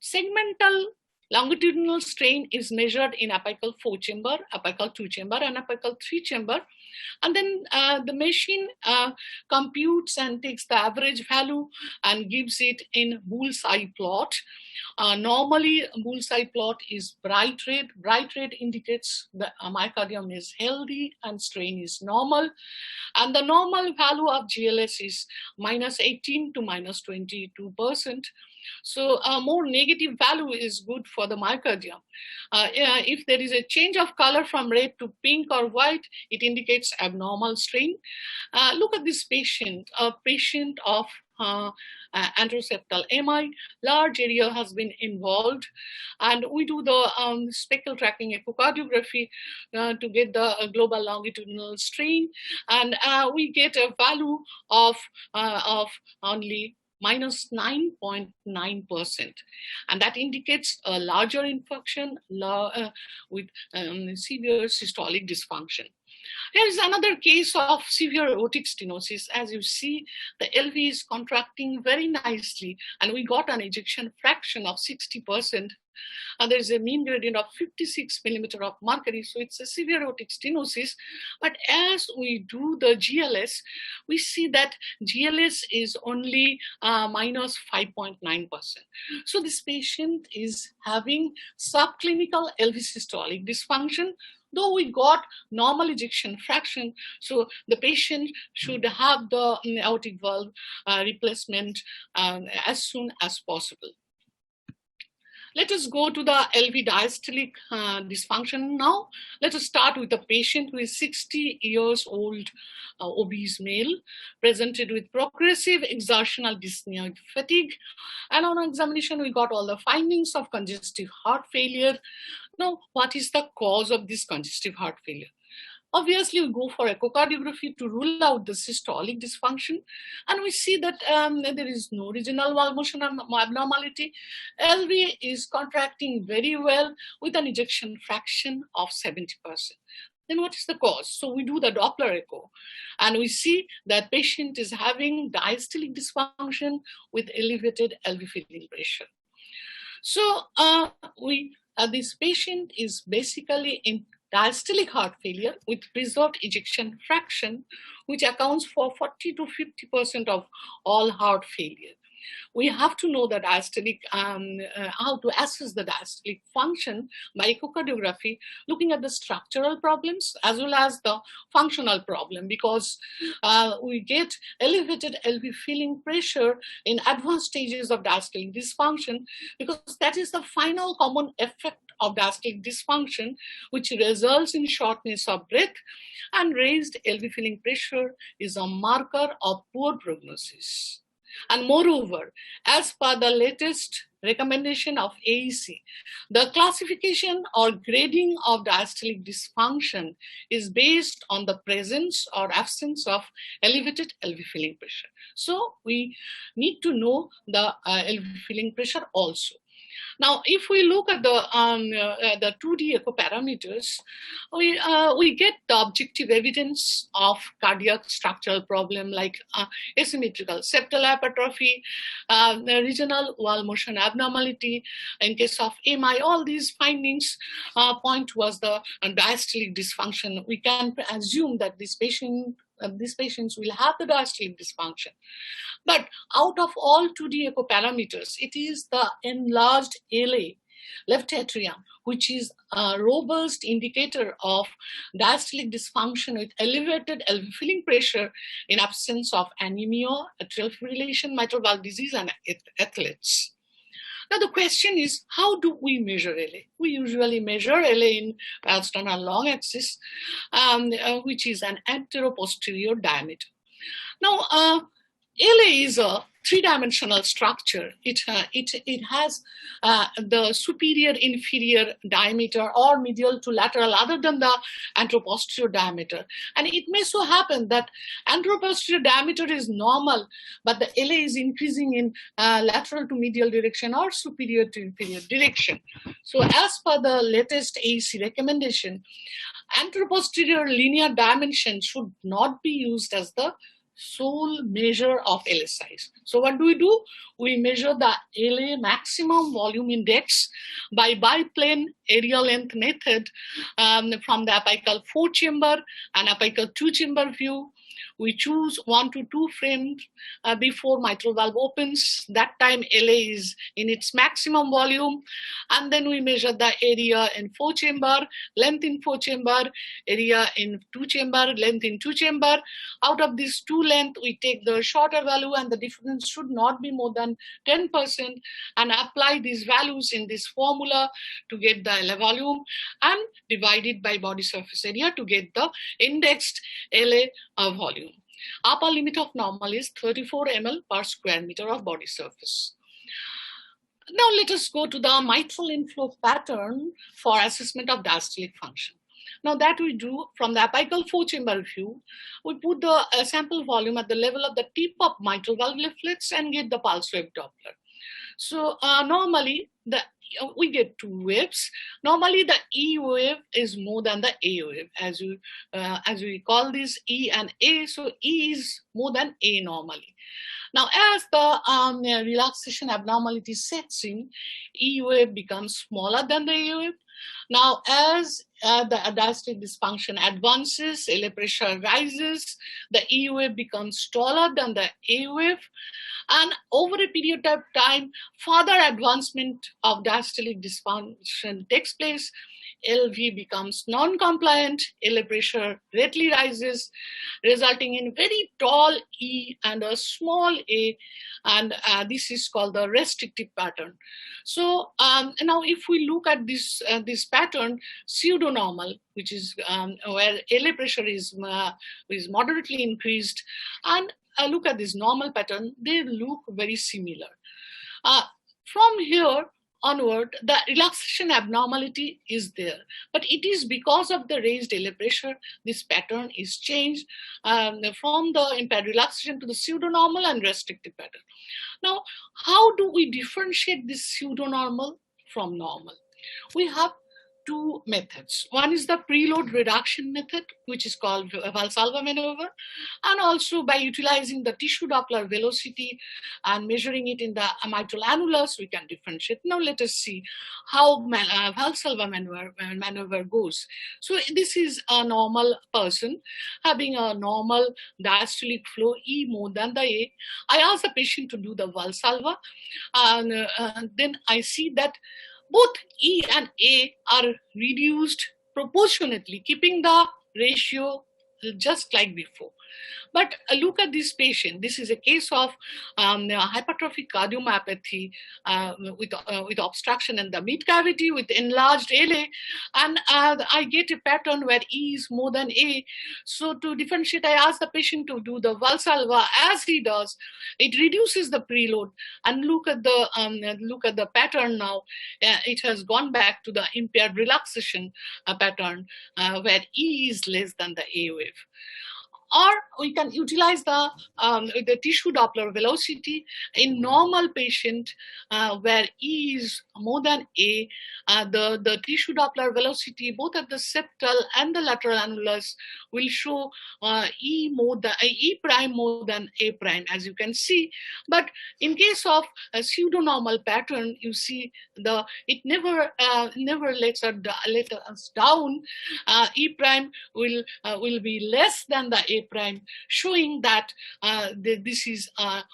[SPEAKER 4] segmental longitudinal strain is measured in apical 4-chamber, apical 2-chamber, and apical 3-chamber. And then the machine computes and takes the average value and gives it in bullseye plot. Normally, bullseye plot is bright red. Bright red indicates the myocardium is healthy and strain is normal. And the normal value of GLS is -18 to -22%. So a more negative value is good for the myocardium. If there is a change of color from red to pink or white, it indicates abnormal strain. Look at this patient, a patient of anteroseptal MI. Large area has been involved, and we do the speckle tracking echocardiography to get the global longitudinal strain, and we get a value of only minus 9.9%, and that indicates a larger infarction with severe systolic dysfunction. Here is another case of severe aortic stenosis. As you see, the LV is contracting very nicely, and we got an ejection fraction of 60%. And there is a mean gradient of 56 millimeter of mercury, so it's a severe aortic stenosis. But as we do the GLS, we see that GLS is only minus 5.9%. So this patient is having subclinical LV systolic dysfunction, though we got normal ejection fraction. So the patient should have the aortic valve replacement as soon as possible. Let us go to the LV diastolic dysfunction now. Let us start with a patient who is 60 years old, obese male, presented with progressive exertional dyspnea with fatigue. And on examination, we got all the findings of congestive heart failure. Now, what is the cause of this congestive heart failure? Obviously, we go for echocardiography to rule out the systolic dysfunction, and we see that there is no regional valve motion abnormality. LV is contracting very well with an ejection fraction of 70%. Then what is the cause? So we do the Doppler echo, and we see that patient is having diastolic dysfunction with elevated LV filling pressure. So this patient is basically in diastolic heart failure with preserved ejection fraction, which accounts for 40 to 50% of all heart failure. We have to know the diastolic, how to assess the diastolic function by echocardiography, looking at the structural problems as well as the functional problem, because we get elevated LV filling pressure in advanced stages of diastolic dysfunction, because that is the final common effect of diastolic dysfunction, which results in shortness of breath, and raised LV filling pressure is a marker of poor prognosis. And moreover, as per the latest recommendation of AEC, the classification or grading of diastolic dysfunction is based on the presence or absence of elevated LV filling pressure. So we need to know the LV filling pressure also. Now, if we look at the 2D echo parameters, we get the objective evidence of cardiac structural problem like asymmetrical septal hypertrophy, regional valve motion abnormality. In case of MI, all these findings point towards the diastolic dysfunction. We can assume that these patients will have the diastolic dysfunction. But out of all 2D echo parameters, it is the enlarged LA, left atrium, which is a robust indicator of diastolic dysfunction with elevated LV filling pressure in absence of anemia, atrial fibrillation, mitral valve disease, and athletes. Now the question is, how do we measure LA? We usually measure LA in external long axis, which is an antero-posterior diameter. Now, LA is a three-dimensional structure. It has the superior inferior diameter or medial to lateral other than the anteroposterior diameter. And it may so happen that anteroposterior diameter is normal, but the LA is increasing in lateral to medial direction or superior to inferior direction. So as per the latest AEC recommendation, anteroposterior linear dimension should not be used as the sole measure of LA size. So what do? We measure the LA maximum volume index by biplane area length method from the apical 4-chamber and apical 2-chamber view. We choose 1 to 2 frames before mitral valve opens. That time LA is in its maximum volume. And then we measure the area in 4 chamber, length in 4 chamber, area in 2 chamber, length in 2 chamber. Out of this 2 length, we take the shorter value, and the difference should not be more than 10%, and apply these values in this formula to get the LA volume, and divide it by body surface area to get the indexed LA volume. Upper limit of normal is 34 ml per square meter of body surface. Now let us go to the mitral inflow pattern for assessment of diastolic function. Now that we do from the apical 4-chamber view, we put the sample volume at the level of the tip of mitral valve leaflets and get the pulse wave Doppler. So normally we get 2 waves. Normally the E wave is more than the A wave, as we call this E and A. So E is more than A normally. Now, as the relaxation abnormality sets in, E wave becomes smaller than the A wave. Now, as the diastolic dysfunction advances, LA pressure rises, the E wave becomes taller than the A wave. And over a period of time, further advancement of diastolic dysfunction takes place. LV becomes non-compliant, LA pressure greatly rises, resulting in very tall E and a small a, and this is called the restrictive pattern. So now if we look at this pattern, pseudo-normal, which is where LA pressure is moderately increased, and look at this normal pattern, they look very similar. From here onward, the relaxation abnormality is there, but it is because of the raised LA pressure, this pattern is changed from the impaired relaxation to the pseudo-normal and restrictive pattern. Now, how do we differentiate this pseudo-normal from normal? We have 2 methods. One is the preload reduction method, which is called Valsalva maneuver, and also by utilizing the tissue Doppler velocity and measuring it in the mitral annulus, we can differentiate. Now let us see how Valsalva maneuver goes. So this is a normal person having a normal diastolic flow E more than the A. I ask the patient to do the Valsalva, and then I see that both E and A are reduced proportionately, keeping the ratio just like before. But look at this patient. This is a case of hypertrophic cardiomyopathy with obstruction in the mid cavity with enlarged LA, and I get a pattern where E is more than A. So to differentiate, I ask the patient to do the Valsalva. As he does, it reduces the preload, and look at the pattern now. It has gone back to the impaired relaxation pattern where E is less than the A wave. Or we can utilize the tissue Doppler velocity in normal patient where E is more than A. The tissue Doppler velocity both at the septal and the lateral annulus will show E prime more than A prime, as you can see. But in case of a pseudo-normal pattern, you see it never lets us down. E prime will be less than the A prime, showing that this is a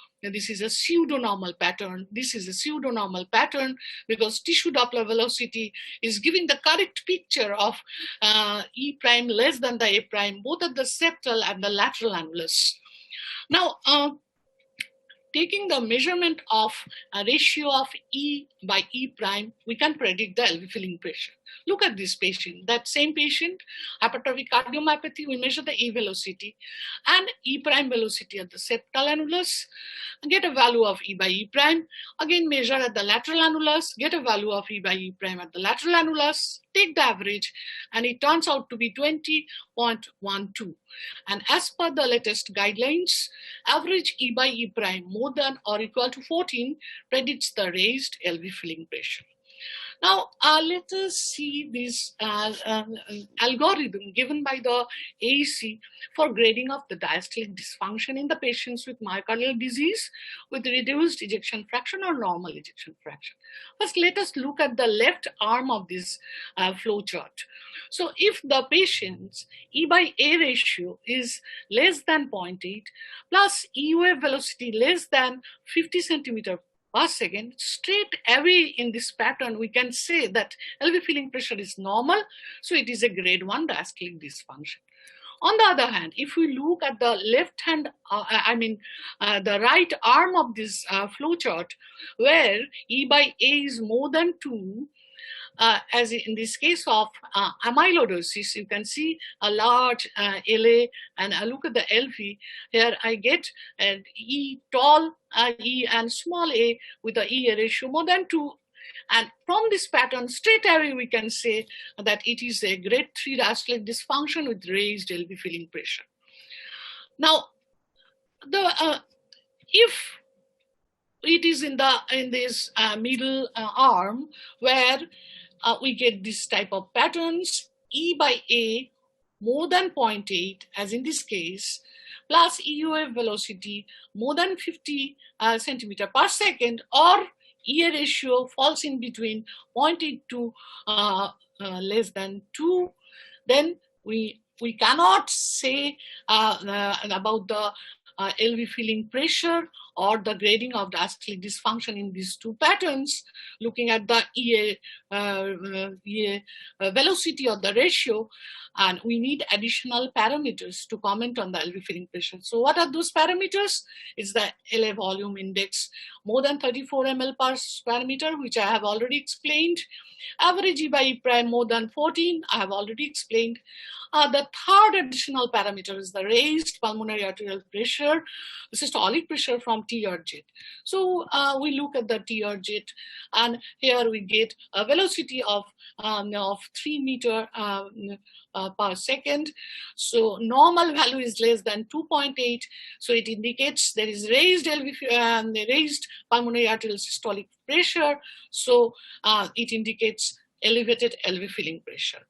[SPEAKER 4] pseudo-normal pattern. This is a pseudo-normal pattern because tissue Doppler velocity is giving the correct picture of E prime less than the A prime, both at the septal and the lateral annulus. Now, taking the measurement of a ratio of E by E prime, we can predict the LV filling pressure. Look at this patient, that same patient, hypertrophic cardiomyopathy, we measure the E velocity and E prime velocity at the septal annulus, get a value of E by E prime, again measure at the lateral annulus, get a value of E by E prime at the lateral annulus, take the average, and it turns out to be 20.12. And as per the latest guidelines, average E by E prime more than or equal to 14 predicts the raised LV filling pressure. Now, let us see this algorithm given by the AEC for grading of the diastolic dysfunction in the patients with myocardial disease with reduced ejection fraction or normal ejection fraction. First, let us look at the left arm of this flow chart. So, if the patient's E by A ratio is less than 0.8 plus E wave velocity less than 50 centimeter per second, straight away in this pattern, we can say that LV filling pressure is normal, so it is a grade 1 diastolic dysfunction. On the other hand, if we look at the left hand, the right arm of this flow chart, where E by A is more than 2, as in this case of amyloidosis, you can see a large LA, and I look at the LV. Here I get an E tall E and small a with the E ratio more than 2. And from this pattern, straight away we can say that it is a grade 3 diastolic dysfunction with raised LV filling pressure. Now, if it is in this middle arm where we get this type of patterns, E by A more than 0.8, as in this case, plus E wave velocity more than 50 centimeter per second, or E ratio falls in between 0.8 to less than 2, then we cannot say about the LV filling pressure or the grading of diastolic dysfunction in these two patterns, looking at the EA velocity of the ratio, and we need additional parameters to comment on the LV filling pressure. So what are those parameters? It's the LA volume index more than 34 ml per square meter, which I have already explained. Average E by E prime more than 14, I have already explained. The third additional parameter is the raised pulmonary arterial pressure, systolic pressure from TRZ. So we look at the TRZ, and here we get a velocity of 3 meter per second. So normal value is less than 2.8. So it indicates there is raised raised pulmonary arterial systolic pressure. So it indicates elevated LV filling pressure.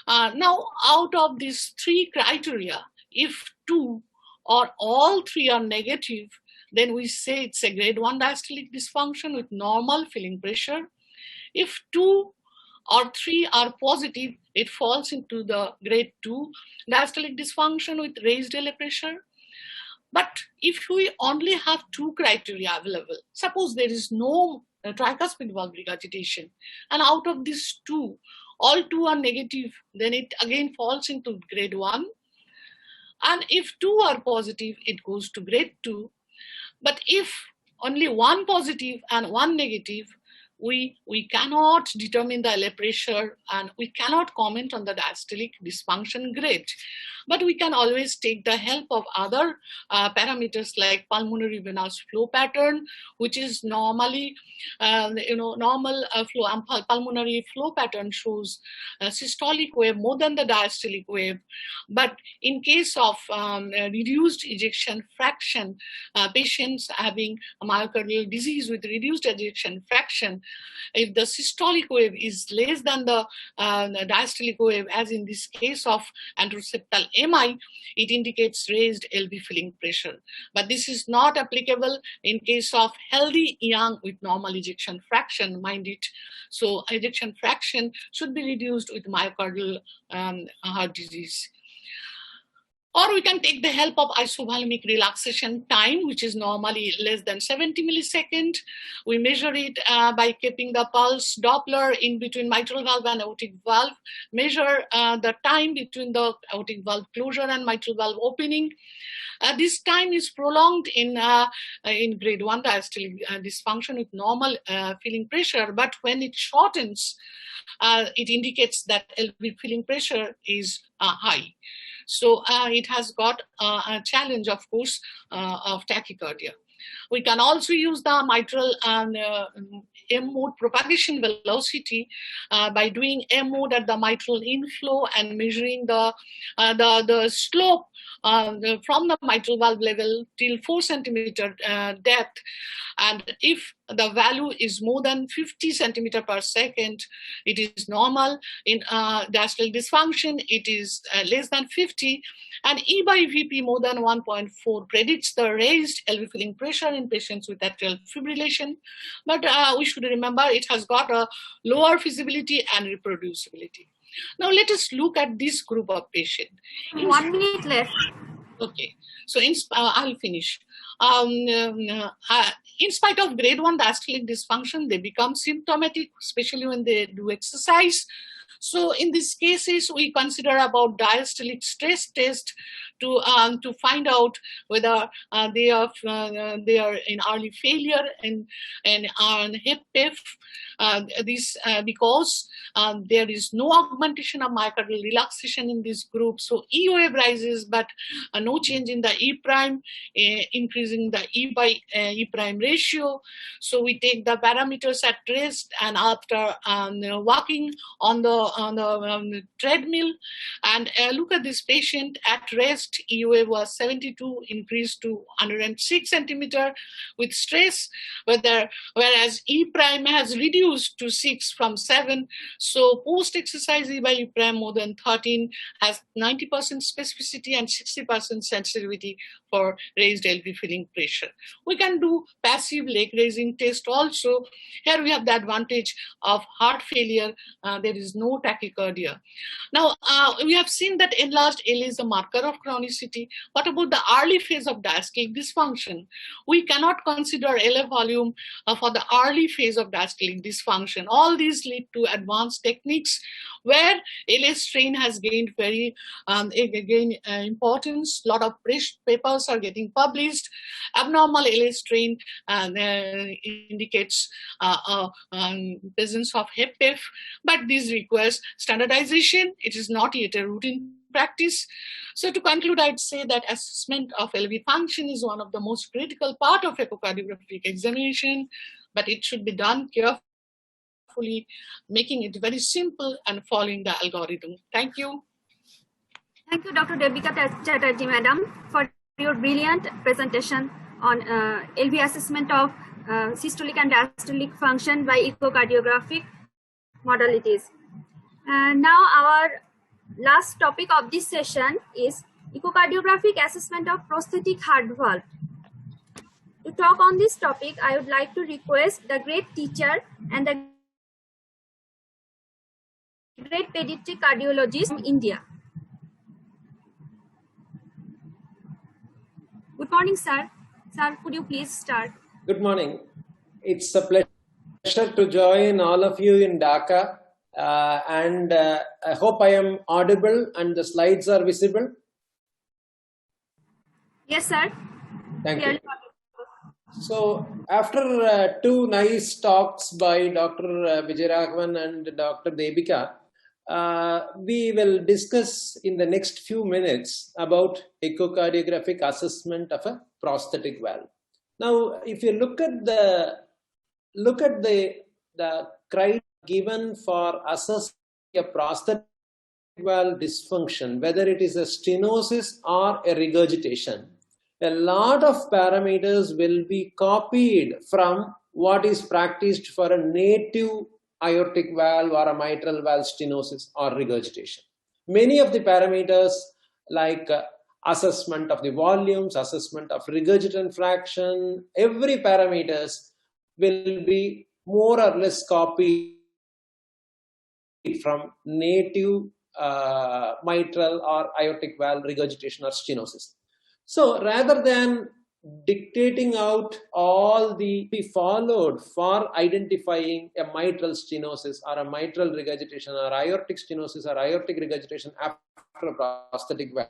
[SPEAKER 4] Now, out of these three criteria, if 2 or all 3 are negative, then we say it's a grade 1 diastolic dysfunction with normal filling pressure. If 2 or 3 are positive, it falls into the grade 2 diastolic dysfunction with raised LA pressure. But if we only have 2 criteria available, suppose there is no tricuspid valve regurgitation, and out of these 2, all 2 are negative, then it again falls into grade 1. And if 2 are positive, it goes to grade 2. But if only 1 positive and 1 negative, we cannot determine the LA pressure, and we cannot comment on the diastolic dysfunction grade. But we can always take the help of other parameters like pulmonary venous flow pattern, which is normally, normal pulmonary flow pattern shows systolic wave more than the diastolic wave. But in case of reduced ejection fraction, patients having myocardial disease with reduced ejection fraction, if the systolic wave is less than the diastolic wave, as in this case of anteroseptal MI, it indicates raised LV filling pressure. But this is not applicable in case of healthy young with normal ejection fraction, mind it. So ejection fraction should be reduced with myocardial heart disease. Or we can take the help of isovolumic relaxation time, which is normally less than 70 milliseconds. We measure it by keeping the pulse Doppler in between mitral valve and aortic valve, measure the time between the aortic valve closure and mitral valve opening. This time is prolonged in grade 1 diastolic dysfunction with normal filling pressure, but when it shortens, it indicates that LV filling pressure is high. So it has got a challenge, of course, of tachycardia. We can also use the mitral and M mode propagation velocity by doing M mode at the mitral inflow and measuring the slope from the mitral valve level till 4 centimeter depth. And if the value is more than 50 centimeter per second, it is normal. In diastolic dysfunction, it is less than 50. And E by VP more than 1.4 predicts the raised LV filling pressure in patients with atrial fibrillation. But we should remember it has got a lower feasibility and reproducibility. Now let us look at this group of patients.
[SPEAKER 2] 1 minute left.
[SPEAKER 4] Okay, so I'll finish. In spite of grade 1 diastolic dysfunction, they become symptomatic, especially when they do exercise. So in these cases, we consider about diastolic stress test to find out whether they are in early failure and on HEPF. Because there is no augmentation of myocardial relaxation in this group. So E wave rises, but no change in the E prime, increasing the E by E prime ratio. So we take the parameters at rest and after walking on the treadmill and look at this patient at rest. E wave was 72, increased to 106 centimeter with stress, whereas E prime has reduced to 6 from 7. So post-exercise E by E prime more than 13 has 90% specificity and 60% sensitivity for raised LV filling pressure. We can do passive leg raising test also. Here we have the advantage of heart failure. There is no tachycardia. Now, we have seen that enlarged L is a marker of chronicity. What about the early phase of diastolic dysfunction? We cannot consider LF volume for the early phase of diastolic dysfunction. All these lead to advanced techniques where LS strain has gained very importance. A lot of papers are getting published. Abnormal LS strain indicates presence of HEPF, but this requires standardization. It is not yet a routine practice. So to conclude, I'd say that assessment of LV function is one of the most critical part of echocardiographic examination, but it should be done carefully, making it very simple and following the algorithm. Thank you.
[SPEAKER 2] Thank you, Dr. Debika Chatterjee, madam, for your brilliant presentation on LV assessment of systolic and diastolic function by echocardiographic modalities. And now our last topic of this session is echocardiographic assessment of prosthetic heart valve. To talk on this topic, I would like to request the great teacher and the great pediatric cardiologist from India. Good morning, sir. Sir, could you please start?
[SPEAKER 5] Good morning. It's a pleasure to join all of you in Dhaka. I hope I am audible and the slides are visible.
[SPEAKER 2] Yes, sir.
[SPEAKER 5] Thank you. So after two nice talks by Dr. Vijayaraghavan and Dr. Debika, we will discuss in the next few minutes about echocardiographic assessment of a prosthetic valve. Now, if you look at the criteria given for assessing a prosthetic valve dysfunction, whether it is a stenosis or a regurgitation, a lot of parameters will be copied from what is practiced for a native aortic valve or a mitral valve stenosis or regurgitation. Many of the parameters like assessment of the volumes, assessment of regurgitant fraction, every parameters will be more or less copied from native mitral or aortic valve regurgitation or stenosis. So rather than dictating out all the be followed for identifying a mitral stenosis or a mitral regurgitation or aortic stenosis or aortic regurgitation after a prosthetic valve,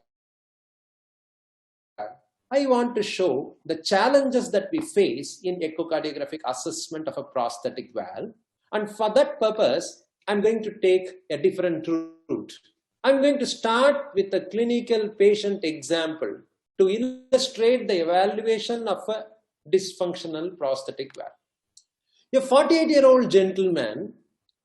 [SPEAKER 5] I want to show the challenges that we face in echocardiographic assessment of a prosthetic valve. And for that purpose, I'm going to take a different route. I'm going to start with a clinical patient example to illustrate the evaluation of a dysfunctional prosthetic valve. A 48-year-old gentleman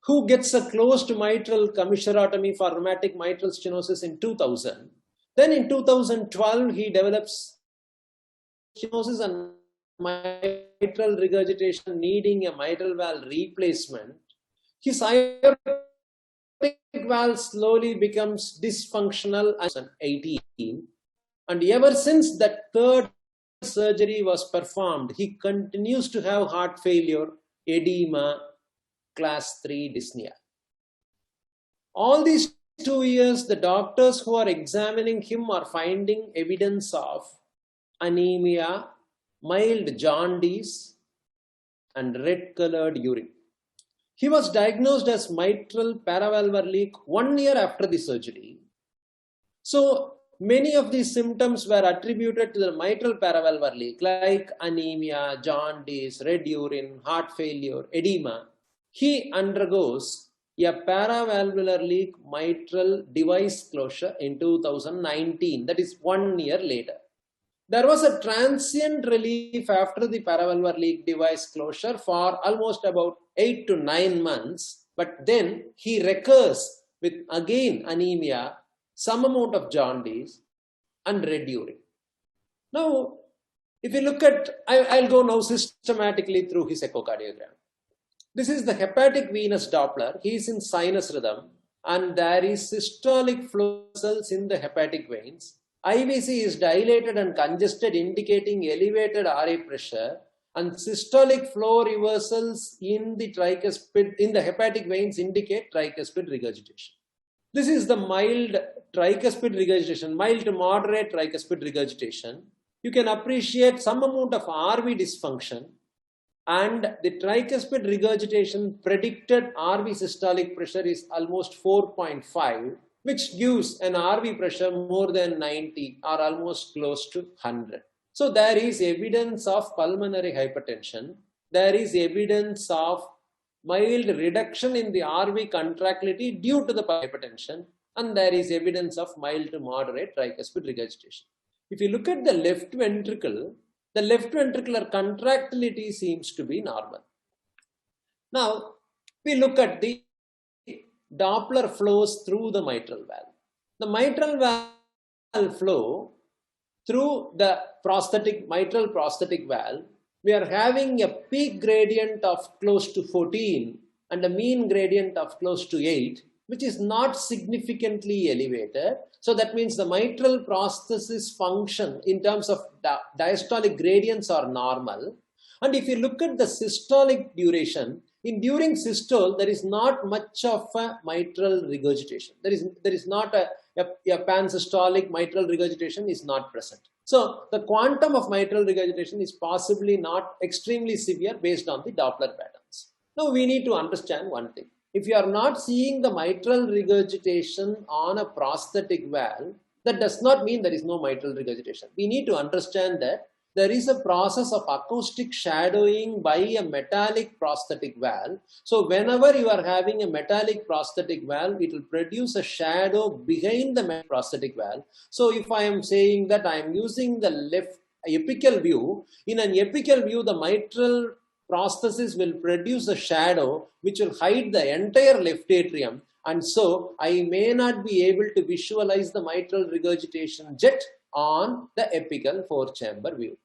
[SPEAKER 5] who gets a closed mitral commissurotomy for rheumatic mitral stenosis in 2000, then in 2012 he develops stenosis and mitral regurgitation needing a mitral valve replacement. His aortic valve slowly becomes dysfunctional in 2018, and ever since that third surgery was performed, he continues to have heart failure, edema, class 3 dyspnea. All these 2 years, the doctors who are examining him are finding evidence of anemia, mild jaundice, and red-colored urine. He was diagnosed as mitral paravalvular leak 1 year after the surgery. So many of these symptoms were attributed to the mitral paravalvular leak, like anemia, jaundice, red urine, heart failure, edema. He undergoes a paravalvular leak mitral device closure in 2019, that is 1 year later. There was a transient relief after the paravalvular leak device closure for almost about 8 to 9 months, but then he recurs with again anemia, some amount of jaundice, and red urine. Now, if you look at, I'll go now systematically through his echocardiogram. This is the hepatic venous Doppler. He is in sinus rhythm, and there is systolic flow cells in the hepatic veins. IVC is dilated and congested, indicating elevated RA pressure, and systolic flow reversals in the tricuspid, in the hepatic veins indicate tricuspid regurgitation. This is the mild tricuspid regurgitation, mild to moderate tricuspid regurgitation. You can appreciate some amount of RV dysfunction, and the tricuspid regurgitation predicted RV systolic pressure is almost 4.5, which gives an RV pressure more than 90 or almost close to 100. So there is evidence of pulmonary hypertension. There is evidence of mild reduction in the RV contractility due to the hypertension, and there is evidence of mild to moderate tricuspid regurgitation. If you look at the left ventricle, the left ventricular contractility seems to be normal. Now, we look at the Doppler flows through the mitral valve. The mitral valve flow through the mitral prosthetic valve, we are having a peak gradient of close to 14 and a mean gradient of close to 8, which is not significantly elevated. So that means the mitral prosthesis function in terms of diastolic gradients are normal. And if you look at the systolic duration, during systole, there is not much of a mitral regurgitation. There is not a pansystolic mitral regurgitation is not present. So the quantum of mitral regurgitation is possibly not extremely severe based on the Doppler patterns. Now we need to understand one thing. If you are not seeing the mitral regurgitation on a prosthetic valve, that does not mean there is no mitral regurgitation. We need to understand that there is a process of acoustic shadowing by a metallic prosthetic valve. So whenever you are having a metallic prosthetic valve, it will produce a shadow behind the prosthetic valve. So if I am saying that I am using the left apical view, in an apical view, the mitral prosthesis will produce a shadow which will hide the entire left atrium. And so I may not be able to visualize the mitral regurgitation jet on the apical 4-chamber view.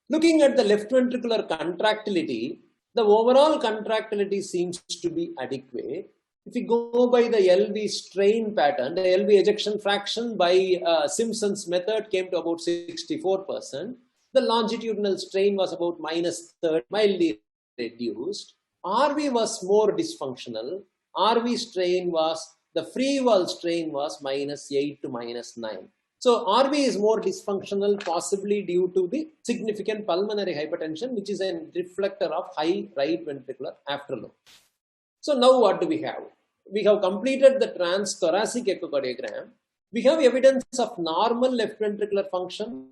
[SPEAKER 5] Looking at the left ventricular contractility, the overall contractility seems to be adequate. If we go by the LV strain pattern, the LV ejection fraction by Simpson's method came to about 64%. The longitudinal strain was about -30, mildly reduced. RV was more dysfunctional. RV strain was, the free wall strain was -8 to -9. So RV is more dysfunctional, possibly due to the significant pulmonary hypertension, which is a reflector of high right ventricular afterload. So now what do we have? We have completed the transthoracic echocardiogram. We have evidence of normal left ventricular function,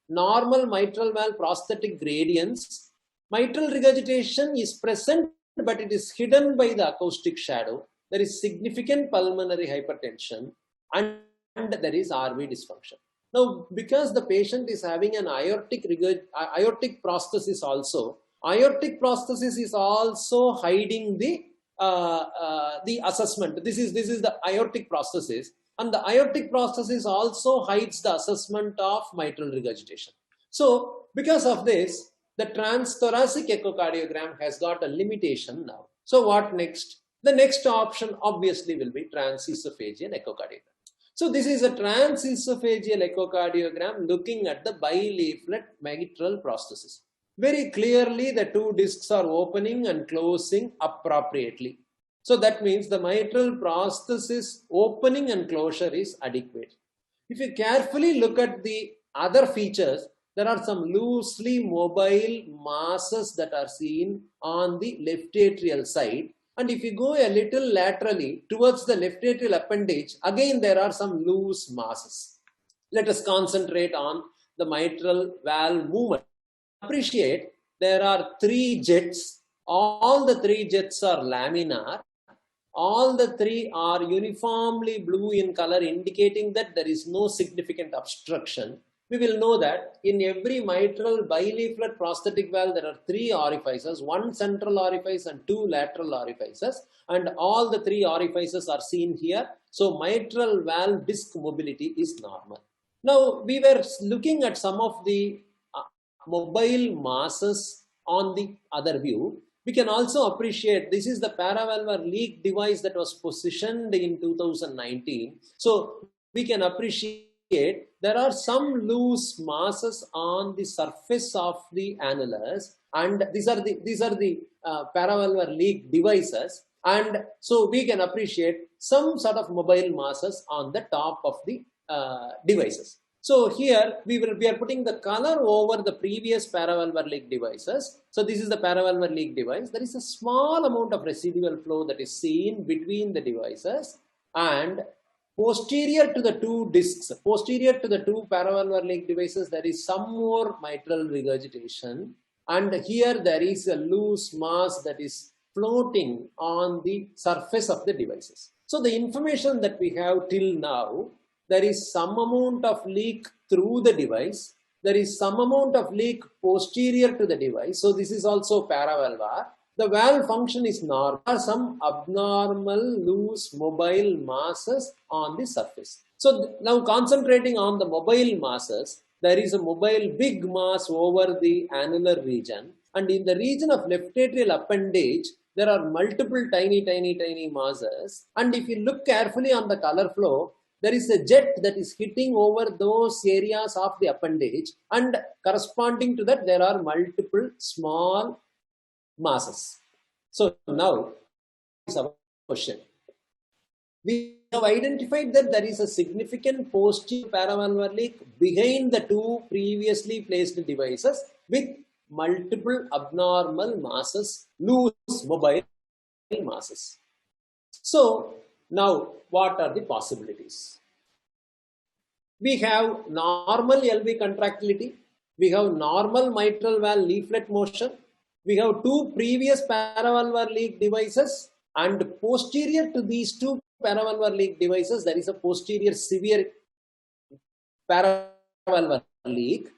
[SPEAKER 5] normal mitral valve prosthetic gradients. Mitral regurgitation is present, but it is hidden by the acoustic shadow. There is significant pulmonary hypertension, and there is RV dysfunction. Now, because the patient is having an aortic prosthesis also, aortic prosthesis is also hiding the assessment. This is the aortic prosthesis, and the aortic prosthesis also hides the assessment of mitral regurgitation. So, because of this, the transthoracic echocardiogram has got a limitation now. So, what next? The next option obviously will be transesophageal echocardiogram. So, this is a transesophageal echocardiogram looking at the bileaflet mitral prosthesis. Very clearly, the two discs are opening and closing appropriately. So, that means the mitral prosthesis opening and closure is adequate. If you carefully look at the other features, there are some loosely mobile masses that are seen on the left atrial side. And if you go a little laterally towards the left atrial appendage, again there are some loose masses. Let us concentrate on the mitral valve movement. Appreciate there are 3 jets. All the 3 jets are laminar. All the 3 are uniformly blue in color, indicating that there is no significant obstruction. We will know that in every mitral bileaflet prosthetic valve, there are 3 orifices, 1 central orifice and 2 lateral orifices, and all the 3 orifices are seen here. So, mitral valve disc mobility is normal. Now, we were looking at some of the mobile masses on the other view. We can also appreciate this is the paravalvular leak device that was positioned in 2019. So, we can appreciate there are some loose masses on the surface of the annulus, and these are the paravalvular leak devices, and so we can appreciate some sort of mobile masses on the top of the devices. So here we are putting the color over the previous paravalvular leak devices. So this is the paravalvular leak device. There is a small amount of residual flow that is seen between the devices, and posterior to the 2 discs, posterior to the 2 paravalvular leak devices, there is some more mitral regurgitation, and here there is a loose mass that is floating on the surface of the devices. So the information that we have till now, there is some amount of leak through the device, there is some amount of leak posterior to the device, so this is also paravalvular. The valve function is normal. There are some abnormal loose mobile masses on the surface. So now concentrating on the mobile masses, there is a mobile big mass over the annular region, and in the region of left atrial appendage, there are multiple tiny masses, and if you look carefully on the color flow, there is a jet that is hitting over those areas of the appendage, and corresponding to that there are multiple small masses. So now is our question. We have identified that there is a significant posterior paravalvular leak behind the 2 previously placed devices with multiple abnormal masses, loose mobile masses. So now what are the possibilities? We have normal LV contractility, we have normal mitral valve leaflet motion, we have 2 previous paravalvular leak devices, and posterior to these 2 paravalvular leak devices, there is a posterior severe paravalvular leak.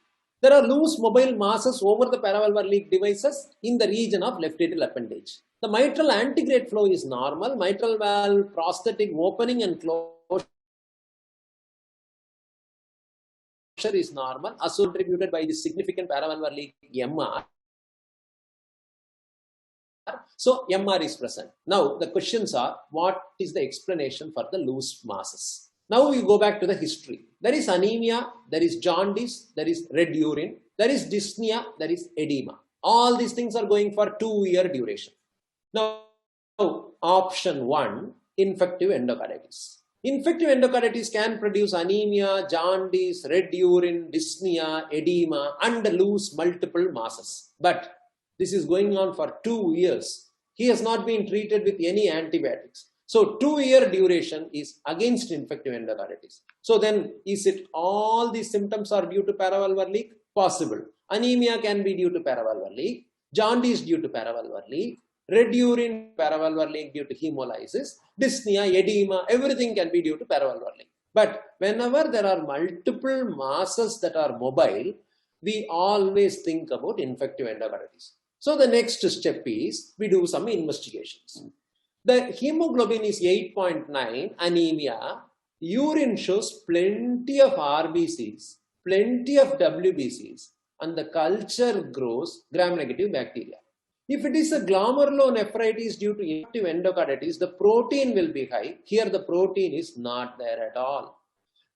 [SPEAKER 5] There are loose mobile masses over the paravalvular leak devices in the region of left atrial appendage. The mitral antegrade flow is normal. Mitral valve prosthetic opening and closure is normal, also contributed by the significant paravalvular leak MR. So MR is present. Now the questions are, what is the explanation for the loose masses? Now we go back to the history. There is anemia, there is jaundice, there is red urine, there is dyspnea, there is edema. All these things are going for 2-year duration. Now option 1, infective endocarditis. Infective endocarditis can produce anemia, jaundice, red urine, dyspnea, edema, and loose multiple masses. But this is going on for 2 years. He has not been treated with any antibiotics. So 2-year duration is against infective endocarditis. So then, is it all these symptoms are due to paravalvular leak? Possible. Anemia can be due to paravalvular leak. Jaundice due to paravalvular leak. Red urine, paravalvular leak due to hemolysis. Dyspnea, edema, everything can be due to paravalvular leak. But whenever there are multiple masses that are mobile, we always think about infective endocarditis. So the next step is we do some investigations. The hemoglobin is 8.9, anemia. Urine shows plenty of RBCs, plenty of WBCs, and the culture grows gram-negative bacteria. If it is a glomerulonephritis due to infective endocarditis, the protein will be high. Here the protein is not there at all.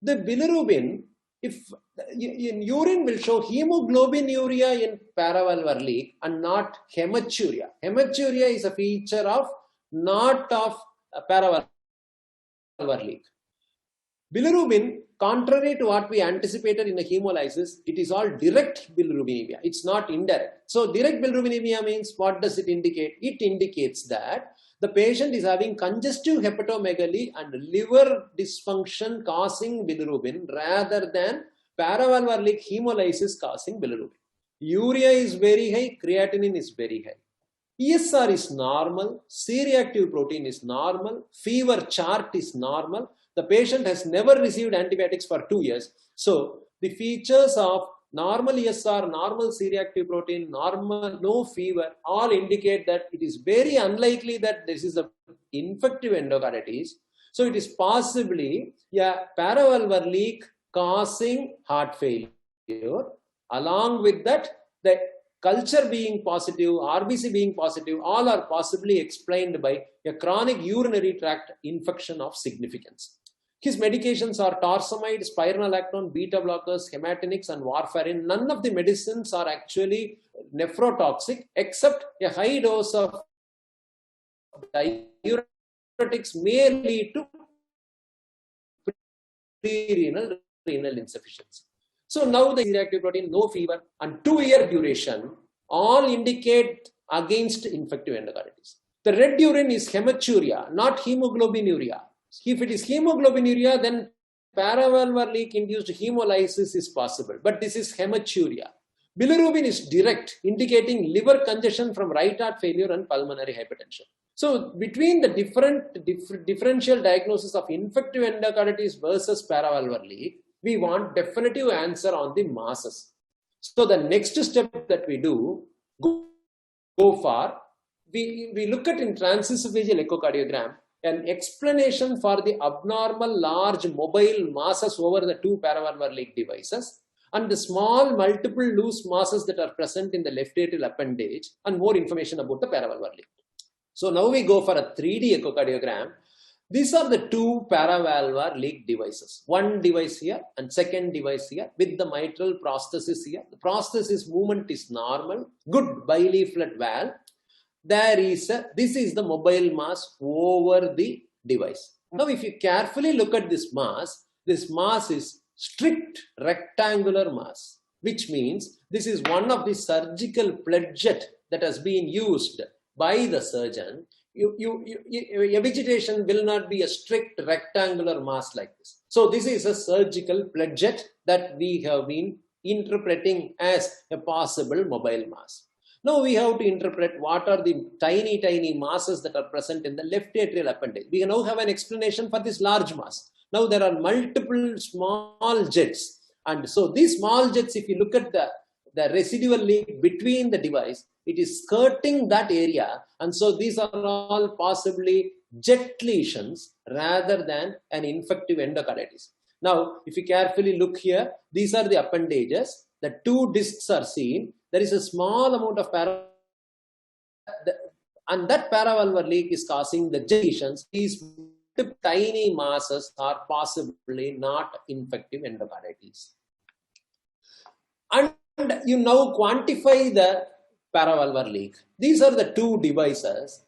[SPEAKER 5] The bilirubin, if in urine, will show hemoglobinuria in paravalvular leak and not hematuria. Hematuria is a feature of not of paravalvular leak. Bilirubin, contrary to what we anticipated in the hemolysis, it is all direct bilirubinemia. It's not indirect. So direct bilirubinemia means, what does it indicate? It indicates that the patient is having congestive hepatomegaly and liver dysfunction causing bilirubin rather than paravalvular leak hemolysis causing bilirubin. Urea is very high, creatinine is very high. ESR is normal, C-reactive protein is normal, fever chart is normal. The patient has never received antibiotics for 2 years. So the features of normal ESR, normal C-reactive protein, normal, no fever, all indicate that it is very unlikely that this is an infective endocarditis. So it is possibly a paravalvular leak causing heart failure. Along with that, the culture being positive, RBC being positive, all are possibly explained by a chronic urinary tract infection of significance. His medications are torsemide, spironolactone, beta blockers, hematinics, and warfarin. None of the medicines are actually nephrotoxic, except a high dose of diuretics may lead to renal insufficiency. So now the C-reactive protein, no fever, and 2-year duration all indicate against infective endocarditis. The red urine is hematuria, not hemoglobinuria. If it is hemoglobinuria, then paravalvular leak induced hemolysis is possible, but this is hematuria. Bilirubin is direct, indicating liver congestion from right heart failure and pulmonary hypertension. So between the differential diagnosis of infective endocarditis versus paravalvular leak, we want definitive answer on the masses. So the next step that we do, go for, we look at in transesophageal echocardiogram, an explanation for the abnormal large mobile masses over the 2 paravalvular leak devices and the small multiple loose masses that are present in the left atrial appendage, and more information about the paravalvular leak. So now we go for a 3D echocardiogram. These are the 2 paravalvular leak devices. One device here and second device here with the mitral prosthesis here. The prosthesis movement is normal, good bileaflet valve. This is the mobile mass over the device. Now, if you carefully look at this mass is strict rectangular mass, which means this is one of the surgical pledget that has been used by the surgeon. A vegetation will not be a strict rectangular mass like this. So this is a surgical pledget that we have been interpreting as a possible mobile mass. Now we have to interpret what are the tiny masses that are present in the left atrial appendage. We now have an explanation for this large mass. Now there are multiple small jets. And so these small jets, if you look at the residual leak between the device, it is skirting that area. And so these are all possibly jet lesions rather than an infective endocarditis. Now, if you carefully look here, these are the appendages. The 2 discs are seen. There is a small amount of and that paravalvular leak is causing the jet lesions. These tiny masses are possibly not infective endocarditis. And you now quantify the paravalvular leak. These are the 2 devices.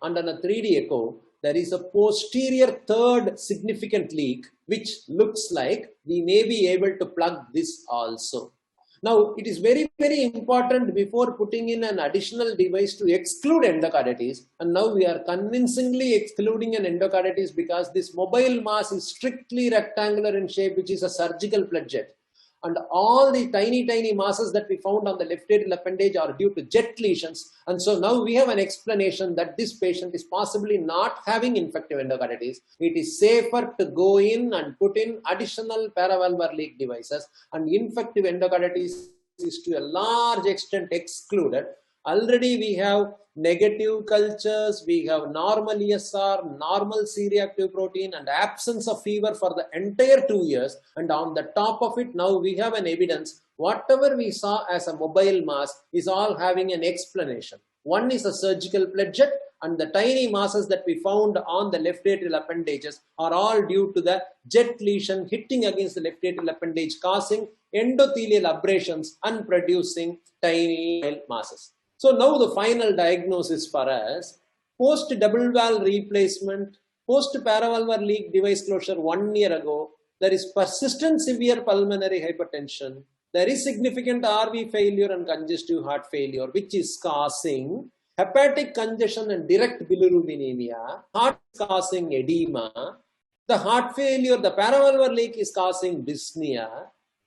[SPEAKER 5] And on a 3D echo, there is a posterior 3rd significant leak, which looks like we may be able to plug this also. Now, it is very, very important before putting in an additional device to exclude endocarditis. And now we are convincingly excluding an endocarditis because this mobile mass is strictly rectangular in shape, which is a surgical pledget. and all the tiny masses that we found on the left atrial appendage are due to jet lesions. And so now we have an explanation that this patient is possibly not having infective endocarditis. It is safer to go in and put in additional paravalvular leak devices, and infective endocarditis is to a large extent excluded. Already we have negative cultures, we have normal ESR, normal C-reactive protein, and absence of fever for the entire 2 years. And on the top of it, now we have an evidence. Whatever we saw as a mobile mass is all having an explanation. One is a surgical pledget, and the tiny masses that we found on the left atrial appendages are all due to the jet lesion hitting against the left atrial appendage, causing endothelial abrasions and producing tiny masses. So now the final diagnosis for us, post double valve replacement, post paravalvular leak device closure 1 year ago, there is persistent severe pulmonary hypertension. There is significant RV failure and congestive heart failure, which is causing hepatic congestion and direct bilirubinemia. Heart is causing edema. The heart failure, the paravalvular leak is causing dyspnea.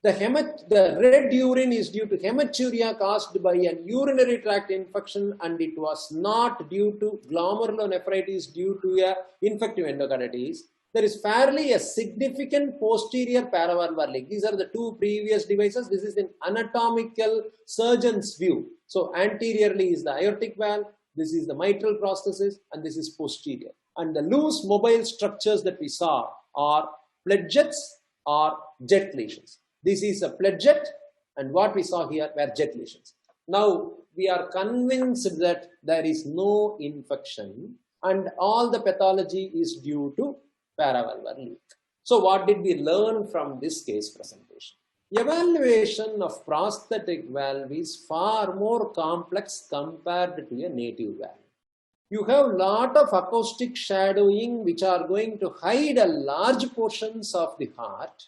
[SPEAKER 5] The red urine is due to hematuria caused by a urinary tract infection, and it was not due to glomerulonephritis due to a infective endocarditis. There is fairly a significant posterior paravalvular leak. These are the two previous devices. This is an anatomical surgeon's view. So anteriorly is the aortic valve, this is the mitral prosthesis, and this is posterior. And the loose mobile structures that we saw are pledgets or jet lesions. This is a pledget, and what we saw here were jet lesions. Now we are convinced that there is no infection and all the pathology is due to paravalvular leak. So what did we learn from this case presentation? Evaluation of prosthetic valve is far more complex compared to a native valve. You have a lot of acoustic shadowing which are going to hide a large portions of the heart.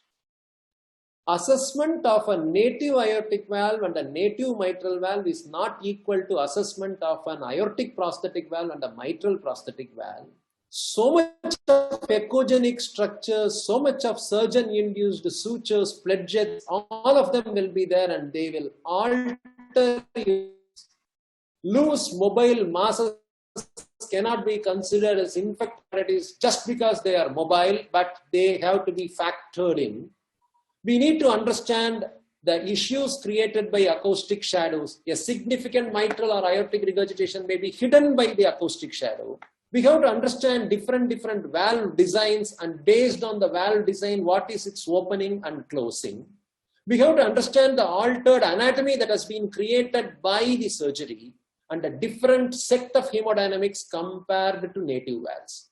[SPEAKER 5] Assessment of a native aortic valve and a native mitral valve is not equal to assessment of an aortic prosthetic valve and a mitral prosthetic valve. So much of echogenic structures, so much of surgeon-induced sutures, pledgets, all of them will be there, and they will alter loose mobile masses cannot be considered as infectious just because they are mobile, but they have to be factored in. We need to understand the issues created by acoustic shadows. A significant mitral or aortic regurgitation may be hidden by the acoustic shadow. We have to understand different valve designs, and based on the valve design, what is its opening and closing. We have to understand the altered anatomy that has been created by the surgery and a different set of hemodynamics compared to native valves.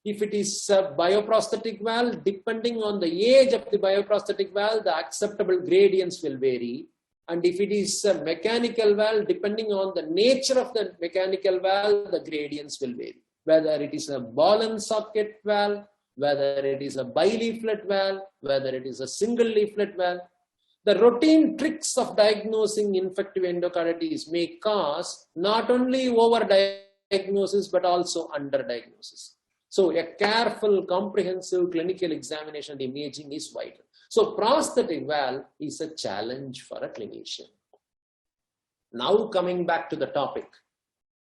[SPEAKER 5] If it is a bioprosthetic valve, depending on the age of the bioprosthetic valve, the acceptable gradients will vary. And if it is a mechanical valve, depending on the nature of the mechanical valve, the gradients will vary. Whether it is a ball and socket valve, whether it is a bileaflet valve, whether it is a single leaflet valve. The routine tricks of diagnosing infective endocarditis may cause not only overdiagnosis but also underdiagnosis. So a careful, comprehensive clinical examination and imaging is vital. So prosthetic valve is a challenge for a clinician. Now coming back to the topic,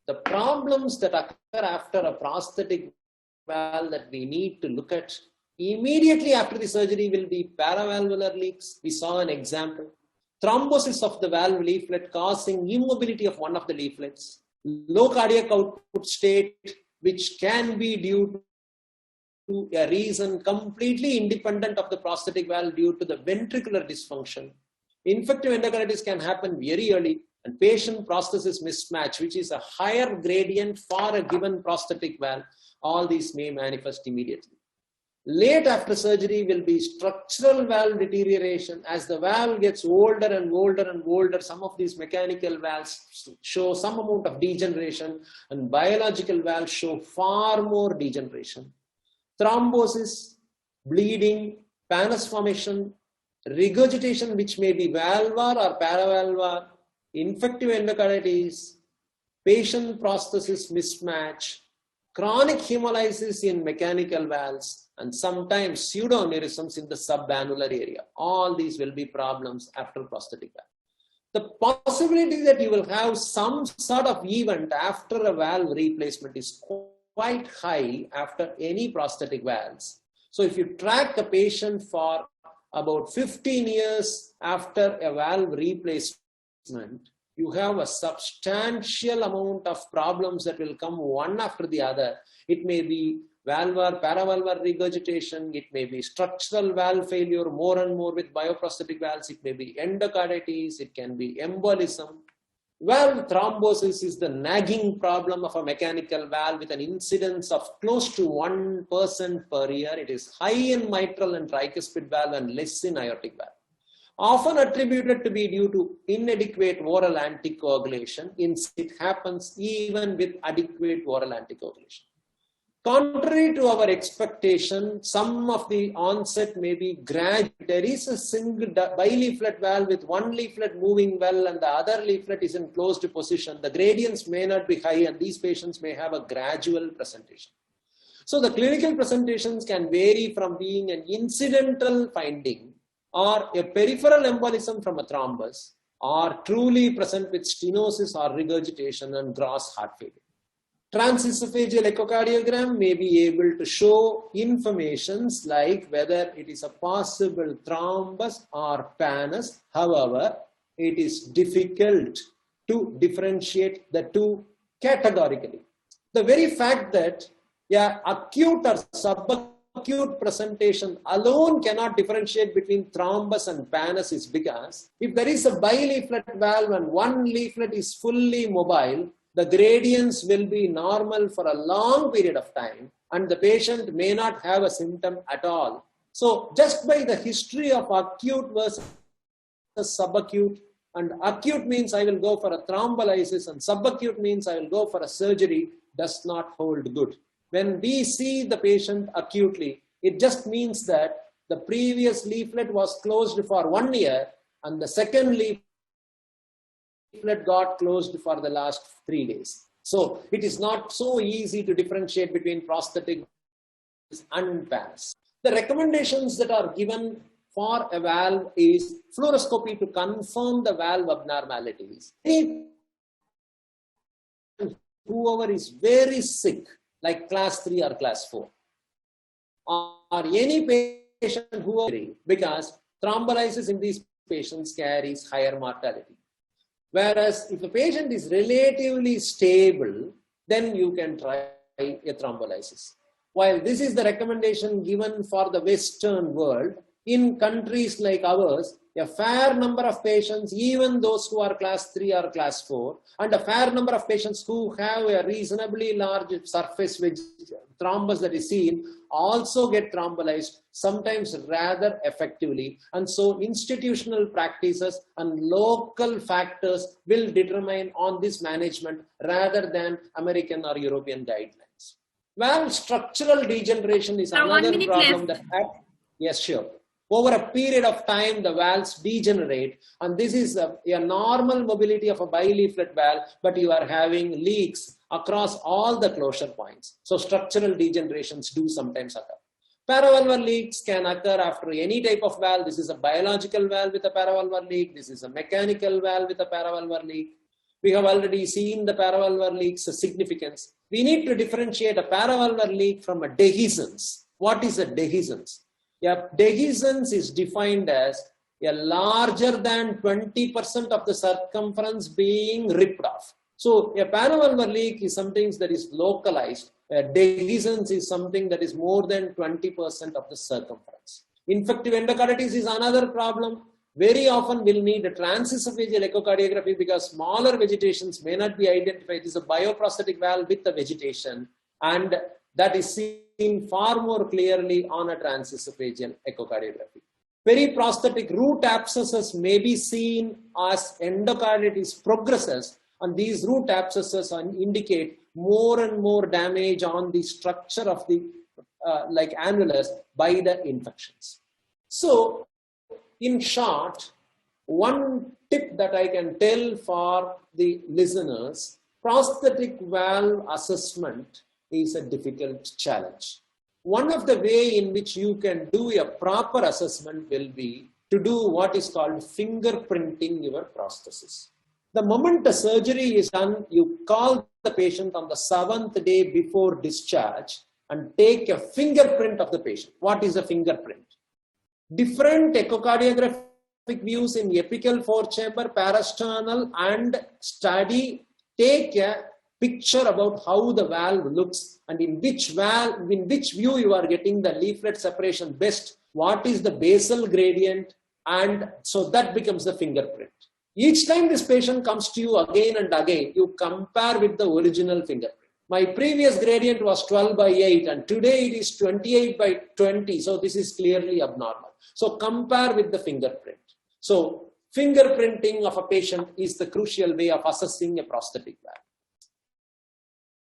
[SPEAKER 5] the problems that occur after a prosthetic valve that we need to look at immediately after the surgery will be paravalvular leaks. We saw an example. Thrombosis of the valve leaflet causing immobility of one of the leaflets. Low cardiac output state, which can be due to a reason completely independent of the prosthetic valve due to the ventricular dysfunction. Infective endocarditis can happen very early, and patient prosthesis mismatch, which is a higher gradient for a given prosthetic valve, all these may manifest immediately. Late after surgery will be structural valve deterioration. As the valve gets older and older and older, some of these mechanical valves show some amount of degeneration, and biological valves show far more degeneration. Thrombosis, bleeding, pannus formation, regurgitation which may be valvular or paravalvular, infective endocarditis, patient prosthesis mismatch, chronic hemolysis in mechanical valves, and sometimes pseudoaneurysms in the subannular area. All these will be problems after prosthetic valve. The possibility that you will have some sort of event after a valve replacement is quite high after any prosthetic valves. So if you track a patient for about 15 years after a valve replacement, you have a substantial amount of problems that will come one after the other. It may be valvular, paravalvular regurgitation, it may be structural valve failure more and more with bioprosthetic valves, it may be endocarditis, it can be embolism. Valve thrombosis is the nagging problem of a mechanical valve with an incidence of close to 1% per year. It is high in mitral and tricuspid valve and less in aortic valve. Often attributed to be due to inadequate oral anticoagulation. It happens even with adequate oral anticoagulation. Contrary to our expectation, some of the onset may be gradual. There is a single bileaflet valve with one leaflet moving well and the other leaflet is in closed position. The gradients may not be high and these patients may have a gradual presentation. So the clinical presentations can vary from being an incidental finding or a peripheral embolism from a thrombus or truly present with stenosis or regurgitation and gross heart failure. Transesophageal echocardiogram may be able to show informations like whether it is a possible thrombus or pannus. However, it is difficult to differentiate the two categorically. The very fact that acute or subacute presentation alone cannot differentiate between thrombus and pannus is because if there is a bileaflet valve and one leaflet is fully mobile, the gradients will be normal for a long period of time and the patient may not have a symptom at all. So just by the history of acute versus subacute, and acute means I will go for a thrombolysis and subacute means I will go for a surgery, does not hold good. When we see the patient acutely, it just means that the previous leaflet was closed for 1 year and the second leaflet got closed for the last 3 days. So it is not so easy to differentiate between prosthetic and pannus. The recommendations that are given for a valve is fluoroscopy to confirm the valve abnormalities. Whoever is very sick, like class 3 or class 4, or any patient who is because thrombolysis in these patients carries higher mortality. Whereas if a patient is relatively stable, then you can try a thrombolysis. While this is the recommendation given for the Western world, in countries like ours, a fair number of patients, even those who are class 3 or class 4, and a fair number of patients who have a reasonably large surface thrombus that is seen, also get thrombolyzed, sometimes rather effectively. And so institutional practices and local factors will determine on this management rather than American or European guidelines. Valve structural degeneration is another problem that yes, sure. Over a period of time, the valves degenerate, and this is a normal mobility of a bileaflet valve, but you are having leaks across all the closure points. So structural degenerations do sometimes occur. Paravalvular leaks can occur after any type of valve. This is a biological valve with a paravalvular leak. This is a mechanical valve with a paravalvular leak. We have already seen the paravalvular leak's significance. We need to differentiate a paravalvular leak from a dehiscence. What is a dehiscence? A dehiscence is defined as a larger than 20% of the circumference being ripped off. So a paravalvular leak is something that is localized. A dehiscence is something that is more than 20% of the circumference. Infective endocarditis is another problem. Very often we'll need a transesophageal echocardiography because smaller vegetations may not be identified. This is a bioprosthetic valve with the vegetation, and that is seen far more clearly on a transesophageal echocardiography. Periprosthetic root abscesses may be seen as endocarditis progresses, and these root abscesses indicate more and more damage on the structure of the annulus by the infections. So, in short, one tip that I can tell for the listeners, prosthetic valve assessment is a difficult challenge. One of the way in which you can do a proper assessment will be to do what is called fingerprinting your prosthesis. The moment the surgery is done, you call the patient on the 7th day before discharge and take a fingerprint of the patient. What is a fingerprint? Different echocardiographic views in apical 4-chamber, parasternal, and study take a picture about how the valve looks and in which view you are getting the leaflet separation best, what is the basal gradient, and so that becomes the fingerprint. Each time this patient comes to you again and again, you compare with the original fingerprint. My previous gradient was 12 by 8 and today it is 28 by 20. So this is clearly abnormal. So compare with the fingerprint. So fingerprinting of a patient is the crucial way of assessing a prosthetic valve.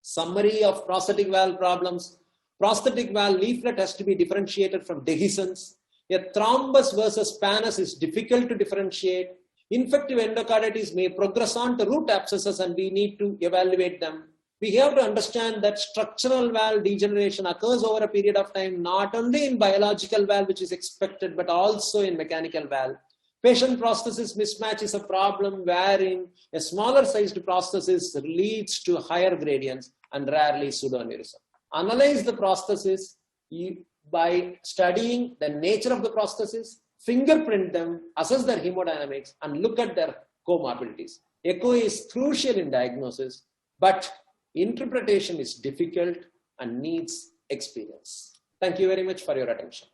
[SPEAKER 5] Summary of prosthetic valve problems. Prosthetic valve leaflet has to be differentiated from dehiscence. A thrombus versus pannus is difficult to differentiate. Infective endocarditis may progress on to root abscesses and we need to evaluate them. We have to understand that structural valve degeneration occurs over a period of time, not only in biological valve, which is expected, but also in mechanical valve. Patient prosthesis mismatch is a problem wherein a smaller sized prosthesis leads to higher gradients and rarely pseudoaneurysm. Analyze the prosthesis by studying the nature of the prosthesis, fingerprint them, assess their hemodynamics, and look at their comorbidities. Echo is crucial in diagnosis, but interpretation is difficult and needs experience. Thank you very much for your attention.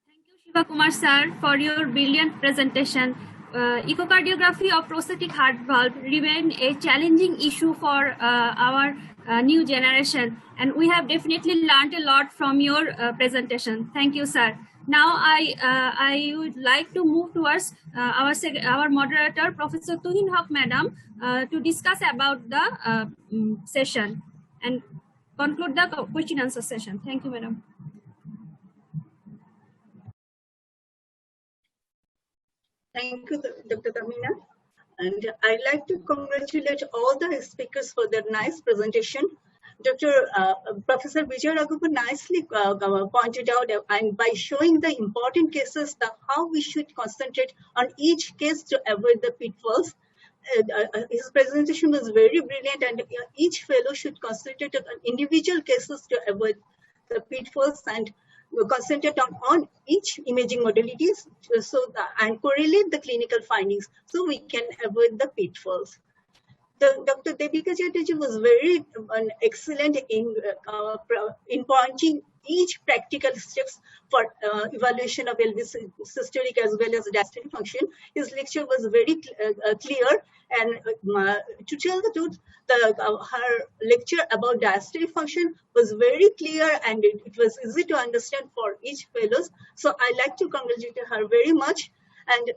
[SPEAKER 2] Thank you, Sivakumar sir, for your brilliant presentation. Echocardiography of prosthetic heart valve remain a challenging issue for our new generation, and we have definitely learned a lot from your presentation. Thank you, sir. Now I would like to move towards our moderator, Professor Tuhin Haque Madam, to discuss about the session and conclude the question answer session. Thank you, Madam.
[SPEAKER 1] Thank you, Dr. Tamina. And I'd like to congratulate all the speakers for their nice presentation. Professor Vijayaraghavan nicely pointed out, and by showing the important cases, how we should concentrate on each case to avoid the pitfalls. His presentation was very brilliant, and each fellow should concentrate on individual cases to avoid the pitfalls and concentrate on each imaging modalities and correlate the clinical findings so we can avoid the pitfalls. Dr. Debika Chatterjee was very excellent in pointing each practical steps for evaluation of LV systolic as well as diastolic function. His lecture was very clear, and to tell the truth, her lecture about diastolic function was very clear and it was easy to understand for each fellows. So I like to congratulate her very much. And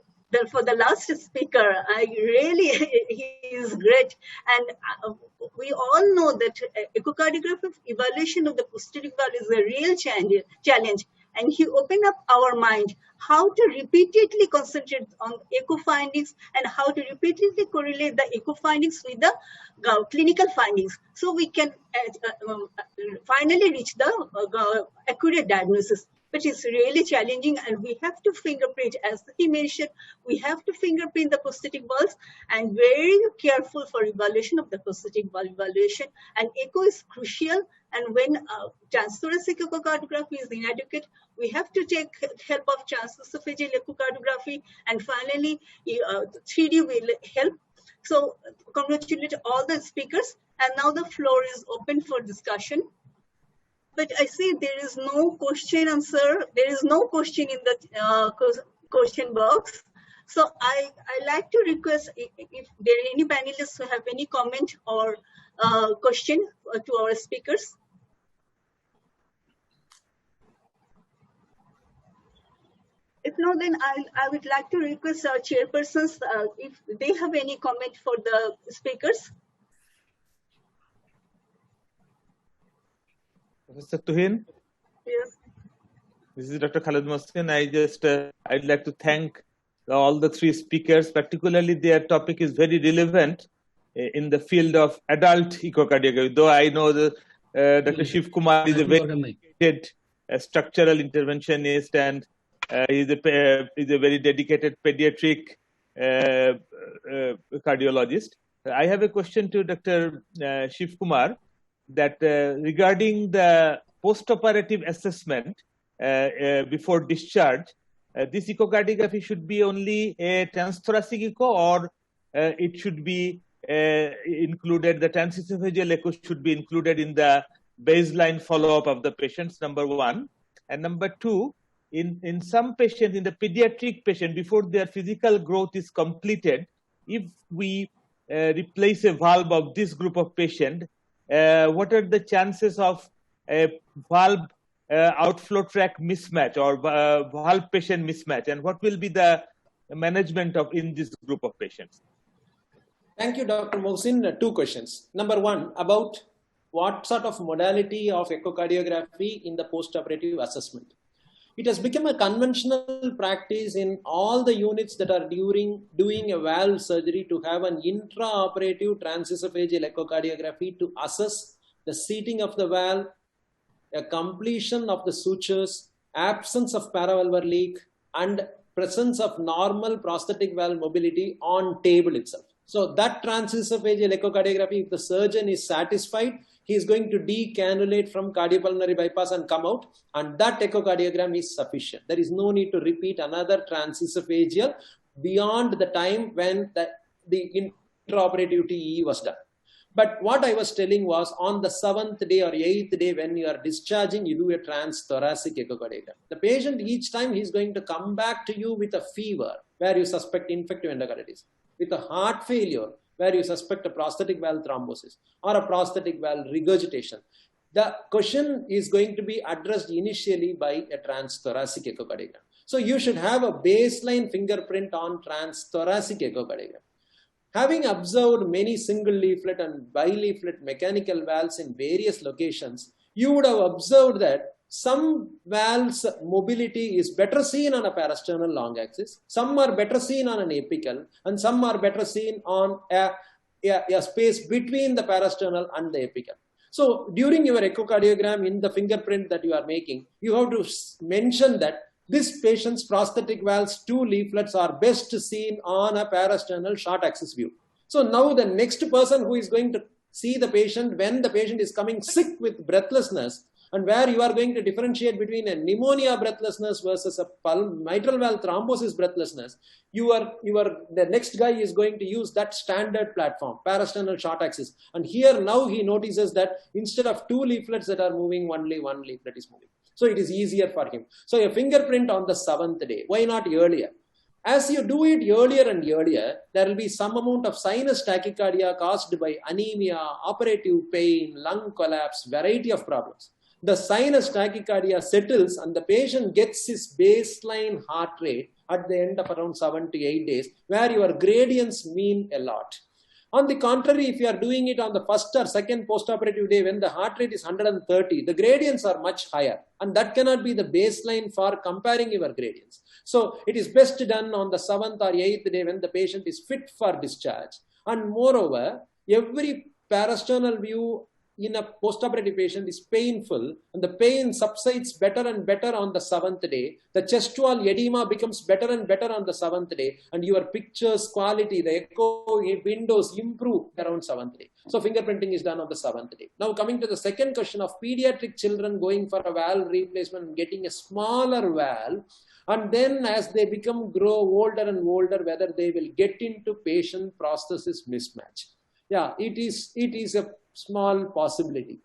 [SPEAKER 1] for the last speaker, he is great. And we all know that echocardiographic evaluation of the prosthetic valve is a real challenge. And he opened up our mind how to repeatedly concentrate on echo findings and how to repeatedly correlate the echo findings with the clinical findings. So we can finally reach the accurate diagnosis. But it's really challenging, and we have to fingerprint, as he mentioned, we have to fingerprint the prosthetic valves and very careful for evaluation of the prosthetic valve evaluation. And echo is crucial, and when transthoracic echocardiography is inadequate, we have to take help of transesophageal echocardiography, and finally 3D will help. So congratulate all the speakers, and now the floor is open for discussion. But I see there is no question answer. There is no question in the question box. So I like to request if there are any panelists who have any comment or question to our speakers. If not, then I would like to request our chairpersons if they have any comment for the speakers.
[SPEAKER 6] Professor Tuhin?
[SPEAKER 1] Yes.
[SPEAKER 6] This is Dr. Khaled Mohosin. I'd like to thank all the three speakers, particularly their topic is very relevant in the field of adult echocardiography. Though I know Dr. Sivakumar is a very dedicated structural interventionist, and is a very dedicated pediatric cardiologist. I have a question to Dr. Sivakumar that regarding the post-operative assessment before discharge, this echocardiography should be only a transthoracic echo, or it should be included, the transesophageal echo should be included in the baseline follow-up of the patients, number one. And number two, in some patients, in the pediatric patient, before their physical growth is completed, if we replace a valve of this group of patient, what are the chances of a valve outflow tract mismatch or valve patient mismatch, and what will be the management of in this group of patients?
[SPEAKER 5] Thank you, Dr. Mohosin. Two questions. Number one, about what sort of modality of echocardiography in the post-operative assessment. It has become a conventional practice in all the units that are doing a valve surgery to have an intraoperative transesophageal echocardiography to assess the seating of the valve, a completion of the sutures, absence of paravalvular leak, and presence of normal prosthetic valve mobility on table itself. So that transesophageal echocardiography, if the surgeon is satisfied, he is going to decannulate from cardiopulmonary bypass and come out, and that echocardiogram is sufficient. There is no need to repeat another transesophageal beyond the time when the intraoperative TE was done. But what I was telling was, on the 7th day or 8th day when you are discharging, you do a transthoracic echocardiogram. The patient, each time he is going to come back to you with a fever where you suspect infective endocarditis, with a heart failure where you suspect a prosthetic valve thrombosis or a prosthetic valve regurgitation. The question is going to be addressed initially by a transthoracic echocardiogram. So you should have a baseline fingerprint on transthoracic echocardiogram. Having observed many single leaflet and bileaflet mechanical valves in various locations, you would have observed that some valves mobility is better seen on a parasternal long axis, some are better seen on an apical, and some are better seen on a space between the parasternal and the apical. So during your echocardiogram, in the fingerprint that you are making, you have to mention that this patient's prosthetic valves 2 leaflets are best seen on a parasternal short axis view. So now the next person who is going to see the patient when the patient is coming sick with breathlessness, and where you are going to differentiate between a pneumonia breathlessness versus a mitral valve thrombosis breathlessness, the next guy is going to use that standard platform, parasternal short axis. And here now he notices that instead of 2 leaflets that are moving, only 1 leaflet is moving. So it is easier for him. So a fingerprint on the 7th day. Why not earlier? As you do it earlier and earlier, there will be some amount of sinus tachycardia caused by anemia, operative pain, lung collapse, variety of problems. The sinus tachycardia settles and the patient gets his baseline heart rate at the end of around 7 to 8 days, where your gradients mean a lot. On the contrary, if you are doing it on the first or second postoperative day when the heart rate is 130, the gradients are much higher, and that cannot be the baseline for comparing your gradients. So it is best done on the 7th or 8th day when the patient is fit for discharge. And moreover, every parasternal view in a postoperative patient is painful, and the pain subsides better and better on the 7th day. The chest wall edema becomes better and better on the 7th day, and your pictures quality, the echo windows improve around 7th day. So fingerprinting is done on the 7th day. Now coming to the second question of pediatric children going for a valve replacement and getting a smaller valve, and then as they grow older and older, whether they will get into patient prosthesis mismatch. Yeah, it is a small possibility.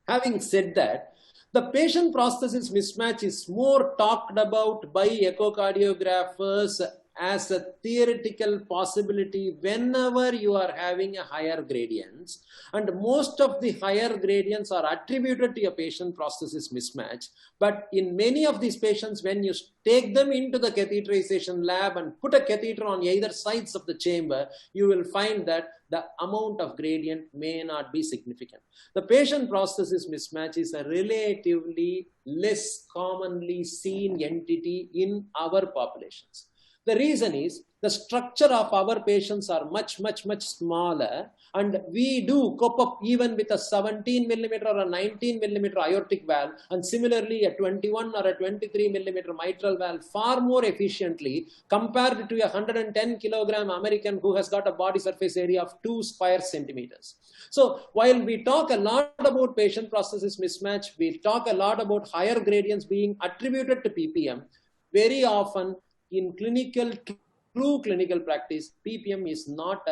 [SPEAKER 5] Having said that, the patient prosthesis mismatch is more talked about by echocardiographers as a theoretical possibility whenever you are having a higher gradients, and most of the higher gradients are attributed to a patient prosthesis mismatch. But in many of these patients, when you take them into the catheterization lab and put a catheter on either sides of the chamber, you will find that the amount of gradient may not be significant. The patient prosthesis mismatch is a relatively less commonly seen entity in our populations. The reason is the structure of our patients are much, much, much smaller, and we do cope up even with a 17 millimeter or a 19 millimeter aortic valve, and similarly a 21 or a 23 millimeter mitral valve far more efficiently compared to a 110 kilogram American who has got a body surface area of 2 square centimeters. So while we talk a lot about patient prosthesis mismatch, we talk a lot about higher gradients being attributed to PPM, very often in true clinical practice, PPM is not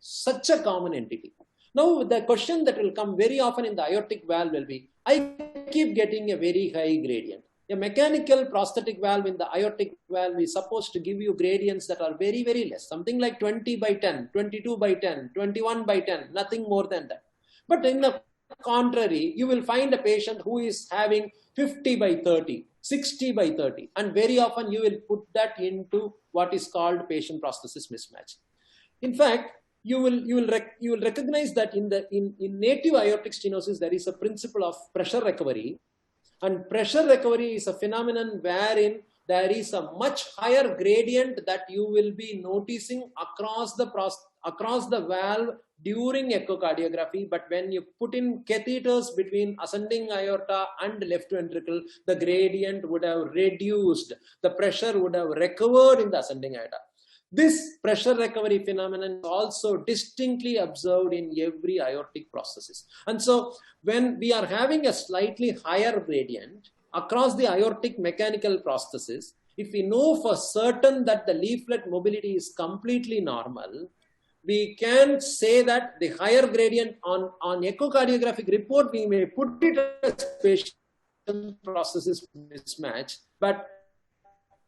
[SPEAKER 5] such a common entity. Now, the question that will come very often in the aortic valve will be, I keep getting a very high gradient. A mechanical prosthetic valve in the aortic valve is supposed to give you gradients that are very, very less, something like 20 by 10, 22 by 10, 21 by 10, nothing more than that. But in the contrary, you will find a patient who is having 50 by 30, 60 by 30, and very often you will put that into what is called patient prosthesis mismatch. In fact, you will recognize that in native aortic stenosis there is a principle of pressure recovery, and pressure recovery is a phenomenon wherein there is a much higher gradient that you will be noticing across the valve during echocardiography, but when you put in catheters between ascending aorta and left ventricle, the gradient would have reduced, the pressure would have recovered in the ascending aorta. This pressure recovery phenomenon is also distinctly observed in every aortic prosthesis. And so when we are having a slightly higher gradient across the aortic mechanical prosthesis, if we know for certain that the leaflet mobility is completely normal, we can say that the higher gradient on echocardiographic report, we may put it as patient prosthesis mismatch. But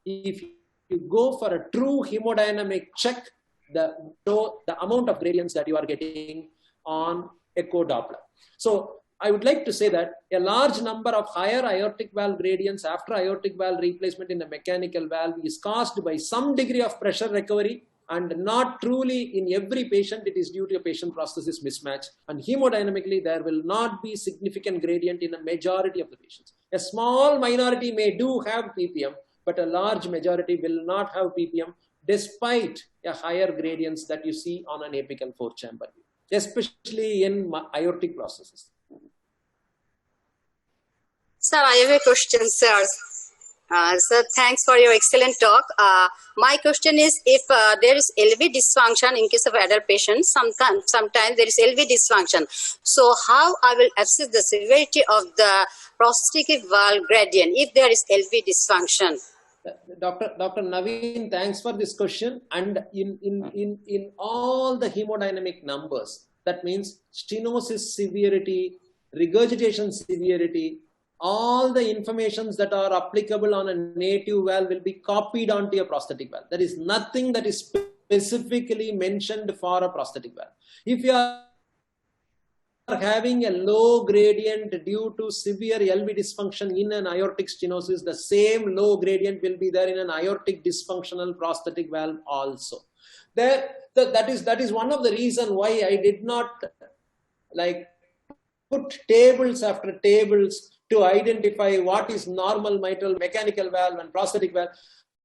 [SPEAKER 5] if you go for a true hemodynamic check, the amount of gradients that you are getting on echo Doppler. So I would like to say that a large number of higher aortic valve gradients after aortic valve replacement in a mechanical valve is caused by some degree of pressure recovery, and not truly in every patient it is due to a patient prosthesis mismatch. And hemodynamically there will not be significant gradient in a majority of the patients. A small minority may do have PPM, but a large majority will not have PPM despite a higher gradients that you see on an apical 4-chamber view, especially in aortic prosthesis.
[SPEAKER 7] Sir, I have a question, sir. Sir, thanks for your excellent talk. My question is, if there is LV dysfunction in case of adult patients, sometimes there is LV dysfunction. So how I will assess the severity of the prosthetic valve gradient if there is LV dysfunction?
[SPEAKER 5] Dr. Naveen, thanks for this question. And in all the hemodynamic numbers, that means stenosis severity, regurgitation severity, all the informations that are applicable on a native valve will be copied onto a prosthetic valve. There is nothing that is specifically mentioned for a prosthetic valve. If you are having a low gradient due to severe LV dysfunction in an aortic stenosis, the same low gradient will be there in an aortic dysfunctional prosthetic valve also. That is one of the reasons why I did not put tables after tables to identify what is normal mitral mechanical valve and prosthetic valve.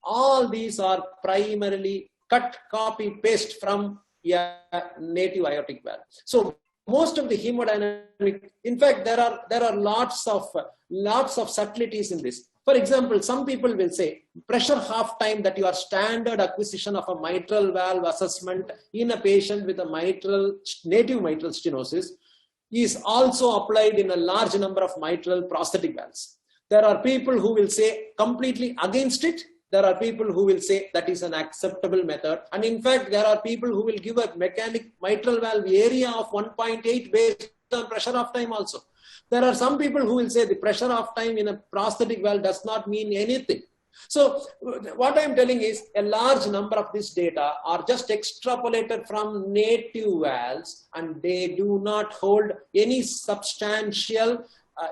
[SPEAKER 5] All these are primarily cut, copy, paste from a native aortic valve. So most of the hemodynamic, in fact, there are lots of subtleties in this. For example, some people will say pressure half time, that your standard acquisition of a mitral valve assessment in a patient with a native mitral stenosis is also applied in a large number of mitral prosthetic valves. There are people who will say completely against it. There are people who will say that is an acceptable method. And in fact, there are people who will give a mitral valve area of 1.8 based on pressure half time also. There are some people who will say the pressure half time in a prosthetic valve does not mean anything. So what I'm telling is a large number of this data are just extrapolated from native valves, and they do not hold any substantial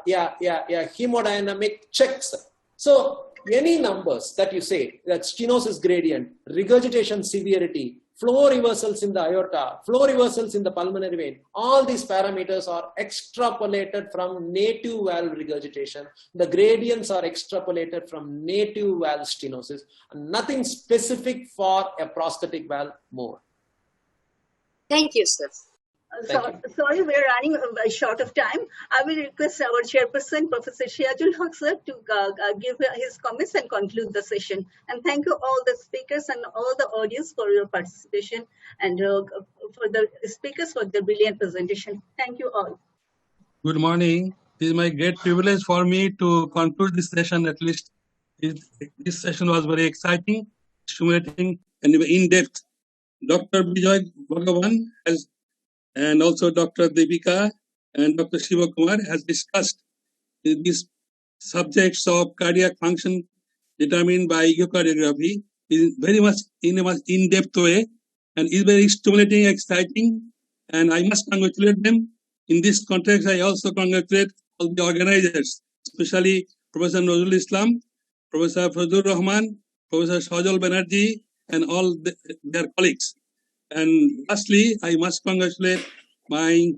[SPEAKER 5] hemodynamic checks. So any numbers that you say, that stenosis gradient, regurgitation severity, flow reversals in the aorta, flow reversals in the pulmonary vein. All these parameters are extrapolated from native valve regurgitation. The gradients are extrapolated from native valve stenosis. Nothing specific for a prosthetic valve more.
[SPEAKER 7] Thank you, sir.
[SPEAKER 1] Sorry, we're running short of time. I will request our chairperson, Professor Sirazul sir, to give his comments and conclude the session. And thank you all the speakers and all the audience for your participation, and for the speakers for the brilliant presentation. Thank you all.
[SPEAKER 8] Good morning. It is my great privilege for me to conclude this session. At least this session was very exciting, stimulating, and in-depth. Dr. Vijayaraghavan has, and also Dr. Debika and Dr. Sivakumar has discussed these subjects of cardiac function determined by echocardiography in a much in-depth way, and is very stimulating, exciting, and I must congratulate them. In this context, I also congratulate all the organizers, especially Professor Nazrul Islam, Professor Mizanur Rahman, Professor Sajal Banerjee, and all their colleagues. And lastly, I must congratulate my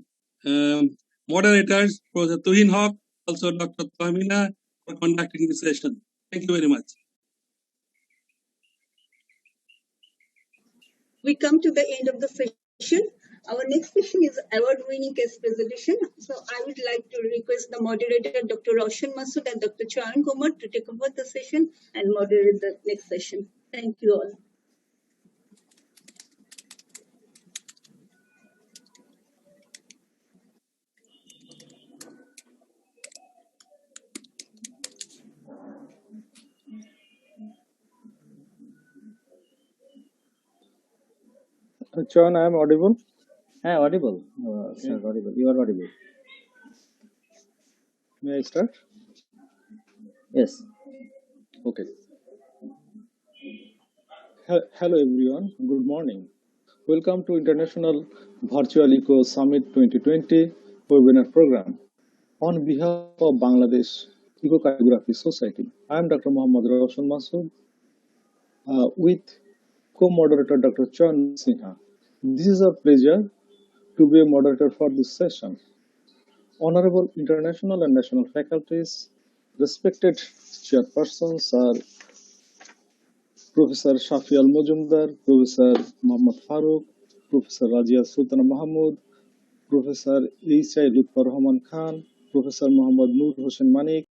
[SPEAKER 8] moderators, Professor Tuhin Haque, also Dr. Tamina, for conducting this session. Thank you very much.
[SPEAKER 1] We come to the end of the session. Our next session is award-winning case presentation. So I would like to request the moderator, Dr. Roshan Masood and Dr. Charan Kumar, to take over the session and moderate the next session. Thank you all.
[SPEAKER 9] Charan, I am audible? Audible. Sir, audible. You are audible. May I start? Yes. Okay. Hello everyone. Good morning. Welcome to International Virtual Echo Summit 2020 webinar program. On behalf of Bangladesh Echocardiography Society, I am Dr. Mohammed Shafique with co-moderator Dr. Charan Sinha. This is a pleasure to be a moderator for this session. Honorable international and national faculties, respected chairpersons are Professor Shafi Al-Mujumdar, Professor Muhammad Farooq, Professor Razia Sultan Mahmood, Professor H.I. Lutfur Rahman Khan, Professor Muhammad Nur Hossain Manik,